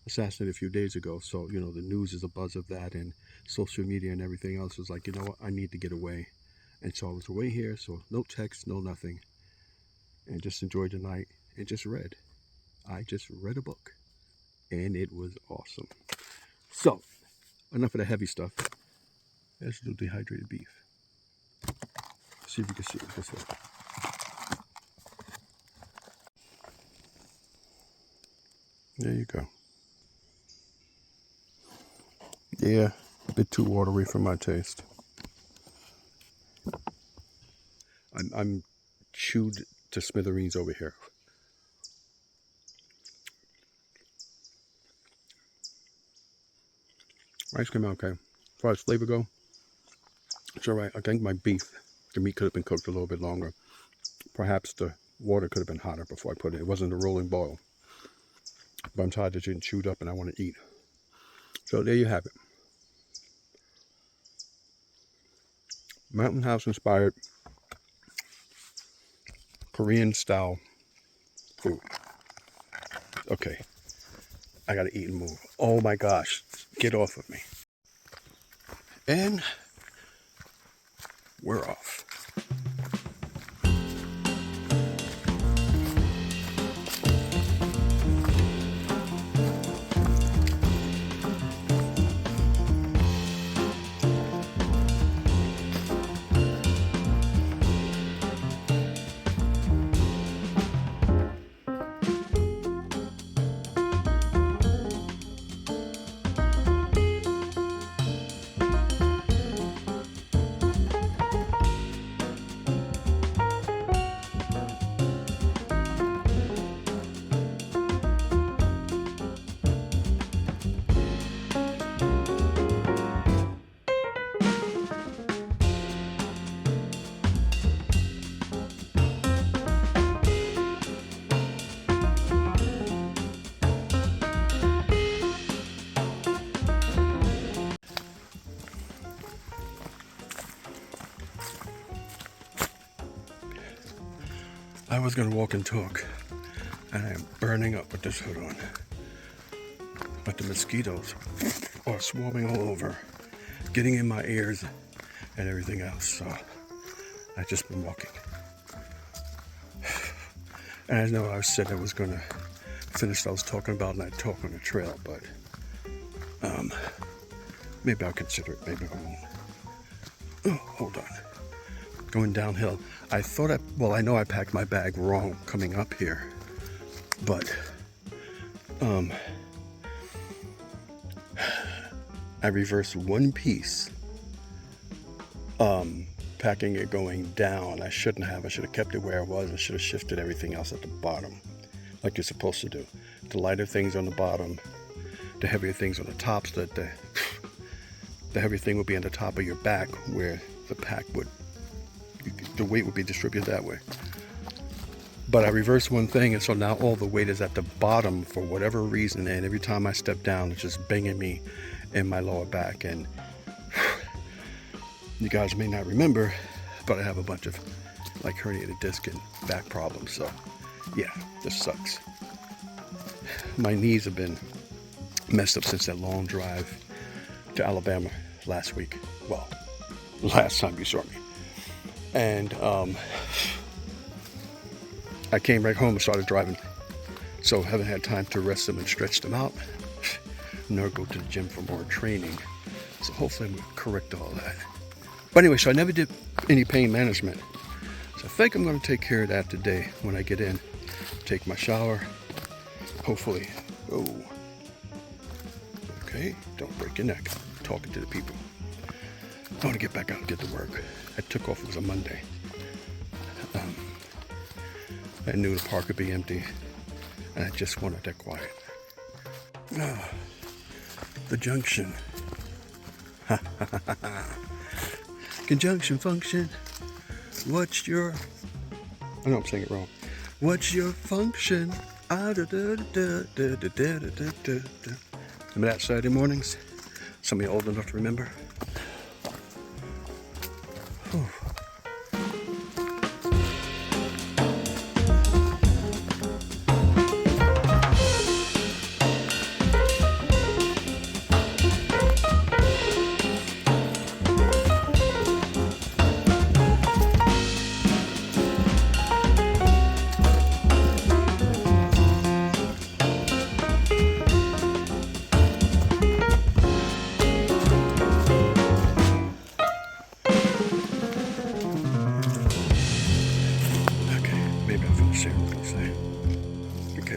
assassinated a few days ago. So, you know, the news is a buzz of that, and social media and everything else was like, you know what, I need to get away. And so I was away here, so no text, no nothing. And just enjoyed the night and just read. I just read a book and it was awesome. So, enough of the heavy stuff. Let's do dehydrated beef. See if you can see it this way. There you go. Yeah, a bit too watery for my taste. I'm chewed to smithereens over here. Rice came out okay. As far as flavor go, it's alright. I think my beef, the meat could have been cooked a little bit longer. Perhaps the water could have been hotter before I put it. It wasn't a rolling boil. But I'm tired that it didn't chewed up and I want to eat. So there you have it. Mountain House inspired Korean style food. Okay, I gotta eat and move. Oh my gosh, get off of me. And we're off. I was gonna walk and talk, and I am burning up with this hood on. But the mosquitoes are swarming all over, getting in my ears and everything else, so I've just been walking. And I know I said I was gonna finish what I was talking about and I'd talk on the trail, but maybe I'll consider it, maybe I won't. Oh, hold on. Going downhill. I know I packed my bag wrong coming up here, but I reversed one piece, packing it going down. I shouldn't have. I should have kept it where it was. I should have shifted everything else at the bottom, like you're supposed to do. The lighter things on the bottom, the heavier things on the top, so that the heavy thing would be on the top of your back, where the pack would, the weight would be distributed that way. But I reversed one thing, and so now all the weight is at the bottom for whatever reason, and every time I step down, it's just banging me in my lower back. And you guys may not remember, but I have a bunch of like herniated disc and back problems, so yeah, this sucks. My knees have been messed up since that long drive to Alabama last week. Well, last time you saw me. And I came right home and started driving, so haven't had time to rest them and stretch them out, nor go to the gym for more training. So hopefully I'm going to correct all that. But anyway, so I never did any pain management. So I think I'm going to take care of that today when I get in, take my shower, hopefully. Oh, okay, don't break your neck talking to the people. I want to get back out and get to work. I took off, it was a Monday. I knew the park would be empty, and I just wanted that quiet. Ah, the junction. Conjunction function. What's your... I know I'm saying it wrong. What's your function? Remember that Saturday mornings? Some of you old enough to remember? Whew.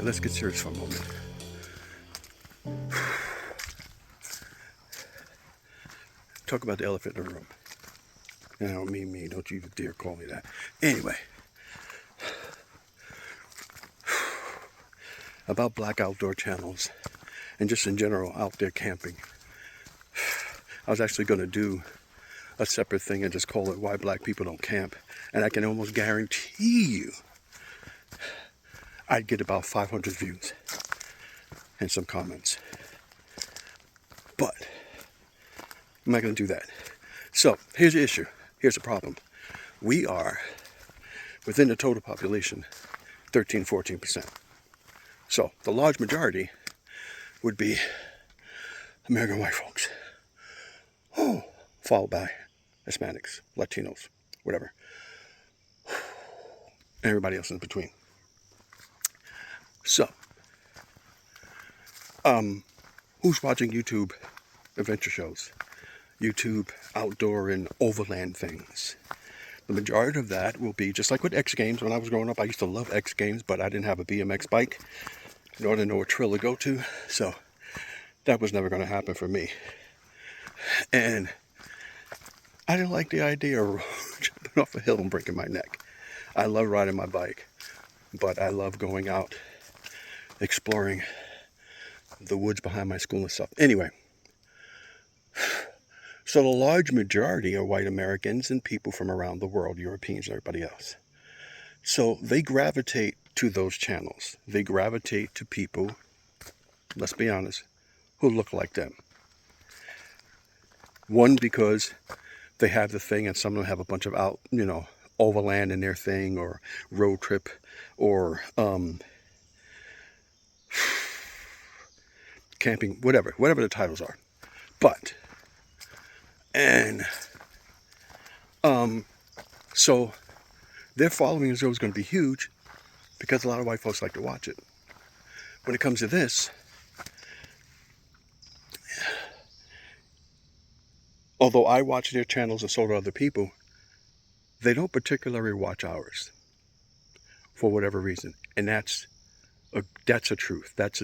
Let's get serious for a moment. Talk about the elephant in the room. And I don't mean me, don't you even dare call me that. Anyway, about black outdoor channels and just in general out there camping. I was actually going to do a separate thing and just call it Why Black People Don't Camp. And I can almost guarantee you I'd get about 500 views and some comments. But I'm not going to do that. So here's the issue. Here's the problem. We are, within the total population, 13-14%. So the large majority would be American white folks. Oh, followed by Hispanics, Latinos, whatever. And everybody else in between. So, who's watching YouTube adventure shows? YouTube outdoor and overland things. The majority of that will be just like with X Games. When I was growing up, I used to love X Games, but I didn't have a BMX bike, nor did I know a trail to go to, so that was never going to happen for me. And I didn't like the idea of jumping off a hill and breaking my neck. I love riding my bike, but I love going out exploring the woods behind my school and stuff. Anyway, so the large majority are white Americans and people from around the world, Europeans and everybody else. So they gravitate to those channels. They gravitate to people, let's be honest, who look like them. One, because they have the thing, and some of them have a bunch of overland in their thing, or road trip, or camping, whatever the titles are. But, and so their following is always going to be huge because a lot of white folks like to watch it. When it comes to this, although I watch their channels and so do other people, they don't particularly watch ours for whatever reason, and that's a truth. That's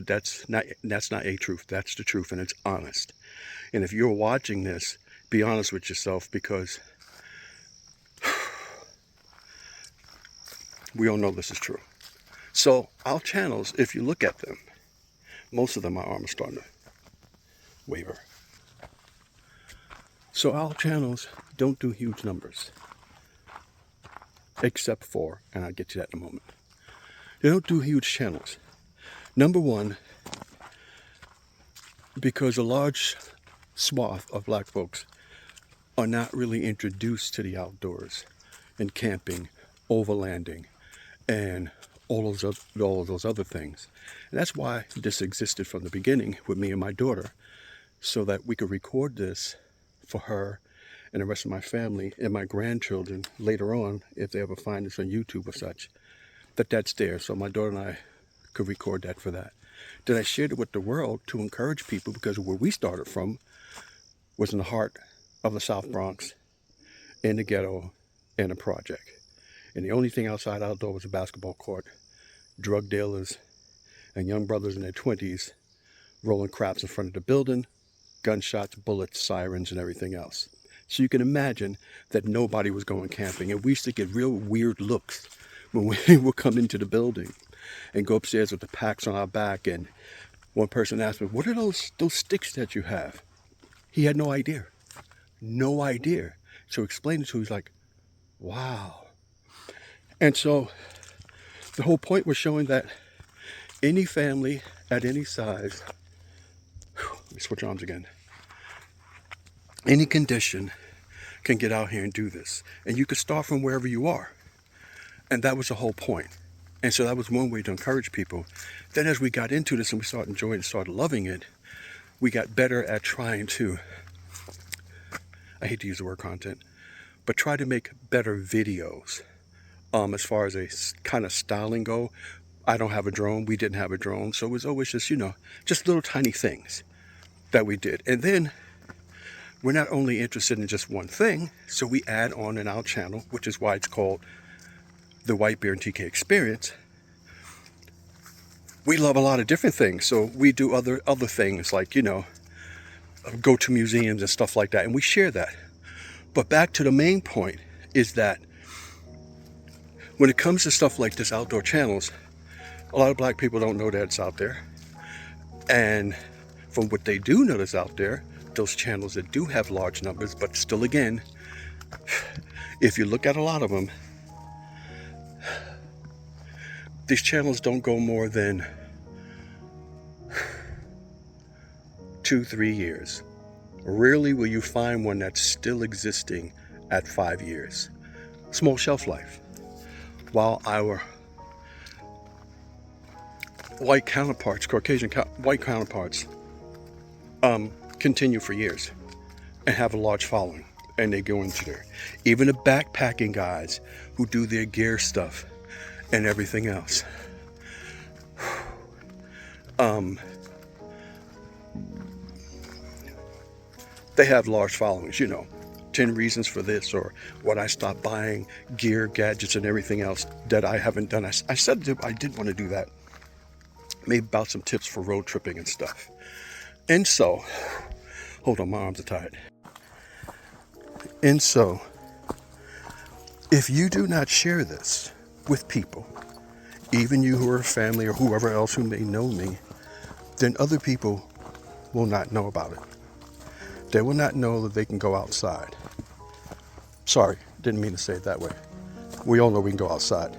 not a truth. That's the truth, and it's honest. And if you're watching this, be honest with yourself, because we all know this is true. So our channels, if you look at them, most of them, my arm is starting to waver. So our channels don't do huge numbers, except for, and I'll get to that in a moment, they don't do huge channels. Number one, because a large swath of black folks are not really introduced to the outdoors and camping, overlanding, and all of those other things. And that's why this existed from the beginning with me and my daughter, so that we could record this for her and the rest of my family and my grandchildren later on, if they ever find this on YouTube or such, that's there. So my daughter and I could record that for that. Then I shared it with the world to encourage people, because where we started from was in the heart of the South Bronx, in the ghetto, in a project. And the only thing outside outdoor was a basketball court, drug dealers, and young brothers in their 20s rolling craps in front of the building, gunshots, bullets, sirens, and everything else. So you can imagine that nobody was going camping. And we used to get real weird looks when we would come into the building and go upstairs with the packs on our back. And one person asked me, "What are those sticks that you have?" He had no idea. No idea. So explained it to him. He's like, wow. And so the whole point was showing that any family at any size, let me switch arms again, any condition can get out here and do this. And you could start from wherever you are. And that was the whole point. And so that was one way to encourage people. Then as we got into this and we started enjoying it, started loving it, we got better at trying to, I hate to use the word content, but try to make better videos. As far as a kind of styling go, I don't have a drone. We didn't have a drone. So it was always just, just little tiny things that we did. And then we're not only interested in just one thing, so we add on in our channel, which is why it's called the Whitebeard and TK Experience. We love a lot of different things. So we do other things like, go to museums and stuff like that. And we share that. But back to the main point is that when it comes to stuff like this, outdoor channels, a lot of black people don't know that it's out there. And from what they do know that's out there, those channels that do have large numbers, but still again, if you look at a lot of them, these channels don't go more than 2-3 years. Rarely will you find one that's still existing at 5 years. Small shelf life. While our white counterparts, Caucasian white counterparts, continue for years and have a large following, and they go into there. Even the backpacking guys who do their gear stuff and everything else, they have large followings, 10 reasons for this, or what I stopped buying, gear, gadgets, and everything else that I haven't done. I said I did want to do that. Maybe about some tips for road tripping and stuff. And so, hold on, my arms are tired. And so, if you do not share this with people, even you who are family or whoever else who may know me, then other people will not know about it. They will not know that they can go outside. Sorry, didn't mean to say it that way. We all know we can go outside.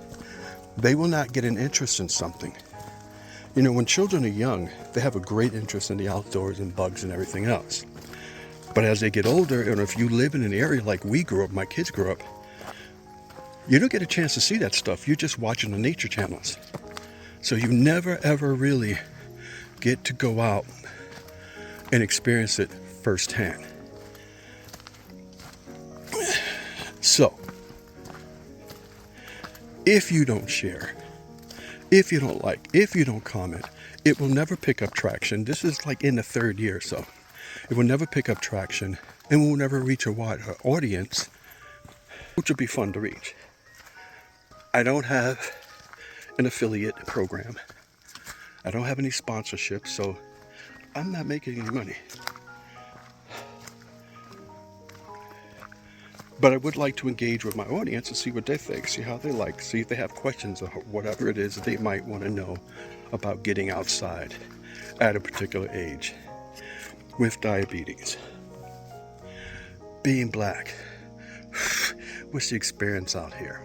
They will not get an interest in something. When children are young, they have a great interest in the outdoors and bugs and everything else. But as they get older, and if you live in an area like we grew up, my kids grew up, You don't get a chance to see that stuff. You're just watching the nature channels. So you never ever really get to go out and experience it firsthand. So, if you don't share, if you don't like, if you don't comment, it will never pick up traction. This is like in the 3rd year or so. It will never pick up traction and will never reach a wider audience, which would be fun to reach. I don't have an affiliate program. I don't have any sponsorships, so I'm not making any money. But I would like to engage with my audience and see what they think, see how they like, see if they have questions or whatever it is that they might want to know about getting outside at a particular age with diabetes. Being black, what's the experience out here?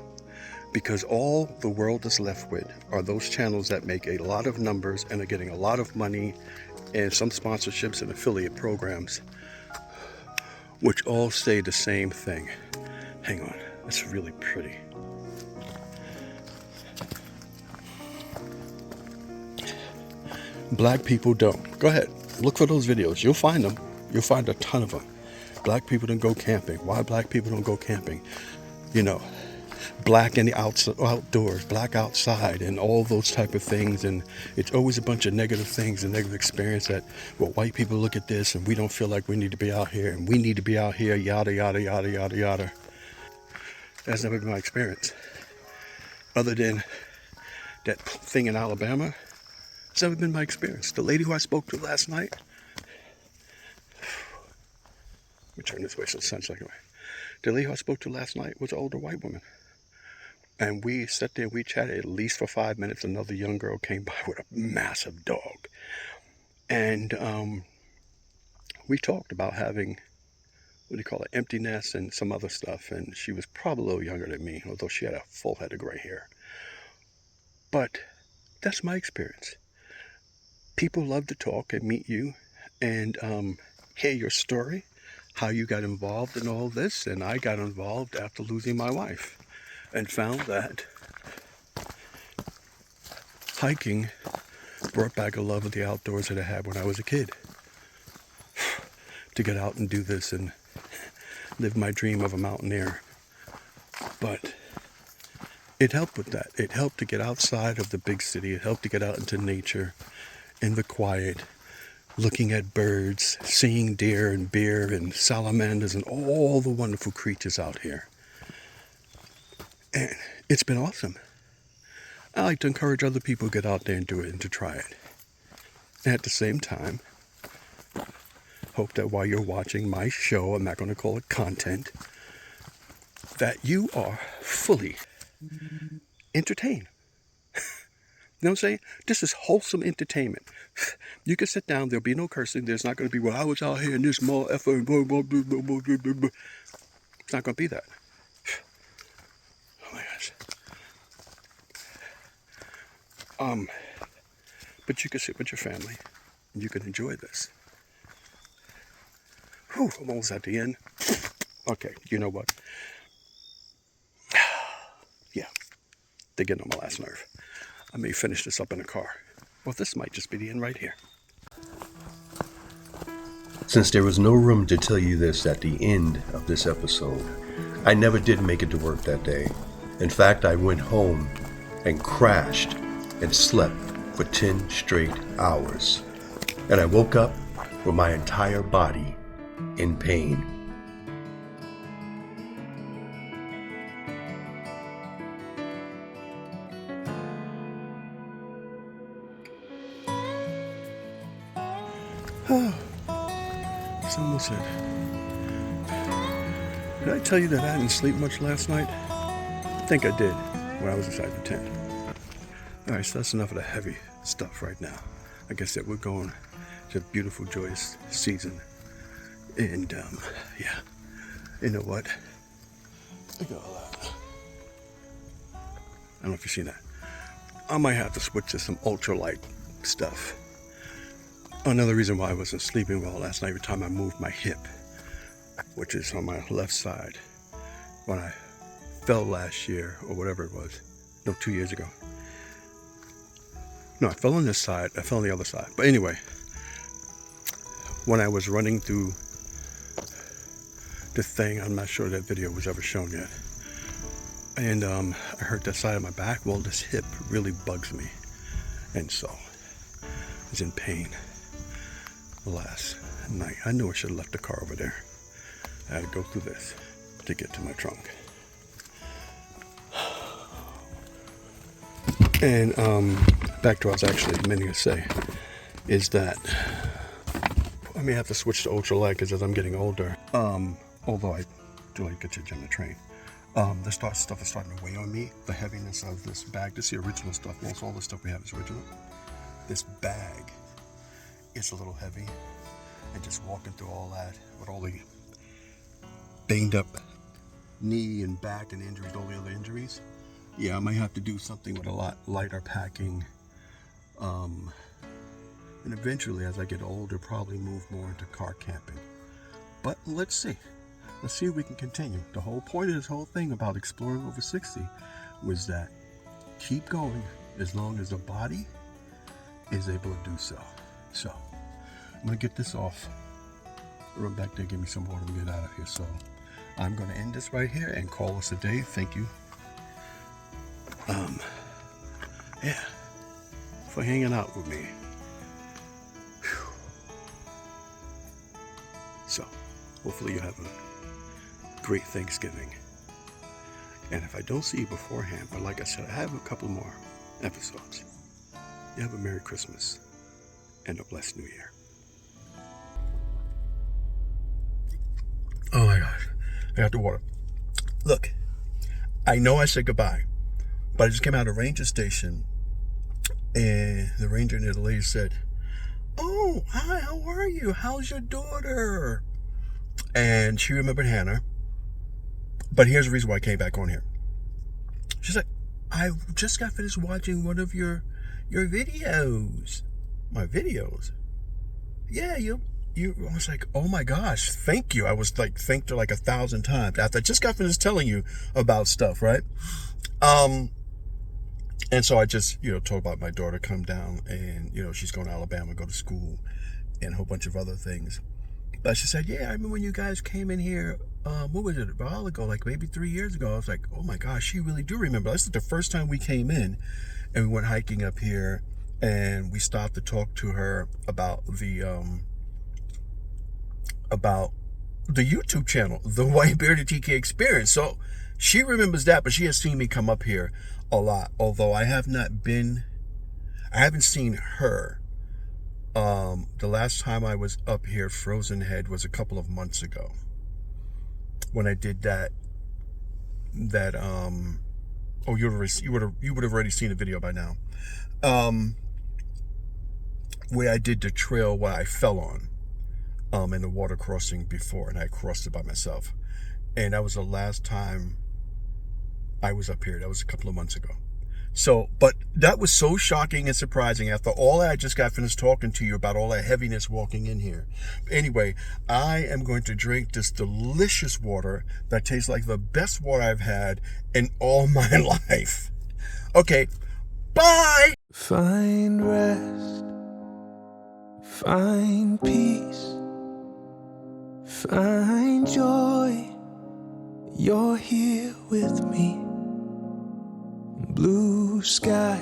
Because all the world is left with are those channels that make a lot of numbers and are getting a lot of money and some sponsorships and affiliate programs, which all say the same thing. Hang on, that's really pretty. Black people don't. Go ahead, look for those videos. You'll find them. You'll find a ton of them. Black people don't go camping. Why black people don't go camping? You know, black in the outdoors, black outside, and all those type of things. And it's always a bunch of negative things and negative experience that, well, white people look at this and we don't feel like we need to be out here and we need to be out here, yada, yada, yada, yada, yada. That's never been my experience. Other than that thing in Alabama, it's never been my experience. The lady who I spoke to last night, let me turn this way so the sun's like away. The lady who I spoke to last night was an older white woman. And we sat there, we chatted at least for 5 minutes. Another young girl came by with a massive dog. And we talked about having, what do you call it, empty nest and some other stuff. And she was probably a little younger than me, although she had a full head of gray hair. But that's my experience. People love to talk and meet you and hear your story, how you got involved in all this. And I got involved after losing my wife and found that hiking brought back a love of the outdoors that I had when I was a kid. To get out and do this and live my dream of a mountaineer. But it helped with that. It helped to get outside of the big city. It helped to get out into nature, in the quiet, looking at birds, seeing deer and bear and salamanders and all the wonderful creatures out here. And it's been awesome. I like to encourage other people to get out there and do it and to try it. And at the same time, hope that while you're watching my show, I'm not going to call it content, that you are fully entertained. You know what I'm saying? This is wholesome entertainment. You can sit down, there'll be no cursing, there's not going to be, well, I was out here in this small effort, blah, blah, blah, blah, blah, blah, blah. It's not going to be that. Oh my gosh. But you can sit with your family and you can enjoy this. Whew, I'm almost at the end. Okay, you know what? Yeah, they're getting on my last nerve. I may finish this up in a car. Well, this might just be the end right here. Since there was no room to tell you this at the end of this episode, I never did make it to work that day. In fact, I went home and crashed and slept for 10 straight hours. And I woke up with my entire body in pain. It's almost it. Did I tell you that I didn't sleep much last night? I think I did when I was inside the tent. Alright, so that's enough of the heavy stuff right now. Like I said, we're going to a beautiful, joyous season. And, yeah. You know what? I got a lot. I don't know if you've seen that. I might have to switch to some ultralight stuff. Another reason why I wasn't sleeping well last night, every time I moved my hip, which is on my left side, when I fell last year or whatever it was. No, 2 years ago. No, I fell on this side. I fell on the other side. But anyway, when I was running through the thing, I'm not sure that video was ever shown yet. And I hurt that side of my back. Well, this hip really bugs me. And so I was in pain last night. I knew I should have left the car over there. I had to go through this to get to my trunk. And back to what I was actually meaning to say is that I may have to switch to ultralight because as I'm getting older, although I do like to get to the gym and train, the stuff is starting to weigh on me. The heaviness of this bag. This is the original stuff. Most all the stuff we have is original. This bag is a little heavy, and just walking through all that with all the banged up knee and back and injuries, all the other injuries. Yeah, I might have to do something with a lot lighter packing. And eventually, as I get older, probably move more into car camping. But let's see. Let's see if we can continue. The whole point of this whole thing about exploring over 60 was that keep going as long as the body is able to do so. So, I'm going to get this off. Run back there, give me some water and get out of here. So, I'm going to end this right here and call us a day. Thank you. Yeah, for hanging out with me. Whew. So, hopefully you have a great Thanksgiving. And if I don't see you beforehand, but like I said, I have a couple more episodes. You have a Merry Christmas and a blessed New Year. Oh my gosh, I got the water. Look, I know I said goodbye, but I just came out of a ranger station, and the ranger and the lady said, "Oh, hi, how are you? How's your daughter?" And she remembered Hannah. But here's the reason why I came back on here. She's like, "I just got finished watching one of your videos." My videos? Yeah, you. I was like, "Oh my gosh, thank you." I was like, thanked her like 1,000 times after I just got finished telling you about stuff, right? And so I just, told about my daughter come down and, she's going to Alabama, go to school, and a whole bunch of other things. But she said, "Yeah, I remember when you guys came in here, what was it, a while ago, like maybe 3 years ago." I was like, "Oh my gosh, she really do remember." This is the first time we came in and we went hiking up here and we stopped to talk to her about the YouTube channel, the Whitebeard TK Experience. So she remembers that, but she has seen me come up here a lot. Although I haven't seen her. The last time I was up here, Frozen Head, was a couple of months ago when I did that. You would have already seen the video by now. Where I did the trail where I fell on. In the water crossing before, and I crossed it by myself, and that was the last time I was up here. That was a couple of months ago. So, but that was so shocking and surprising after all I just got finished talking to you about all that heaviness walking in here. Anyway, I am going to drink this delicious water that tastes like the best water I've had in all my life. Okay, bye. Find rest, find peace, find joy. You're here with me. Blue sky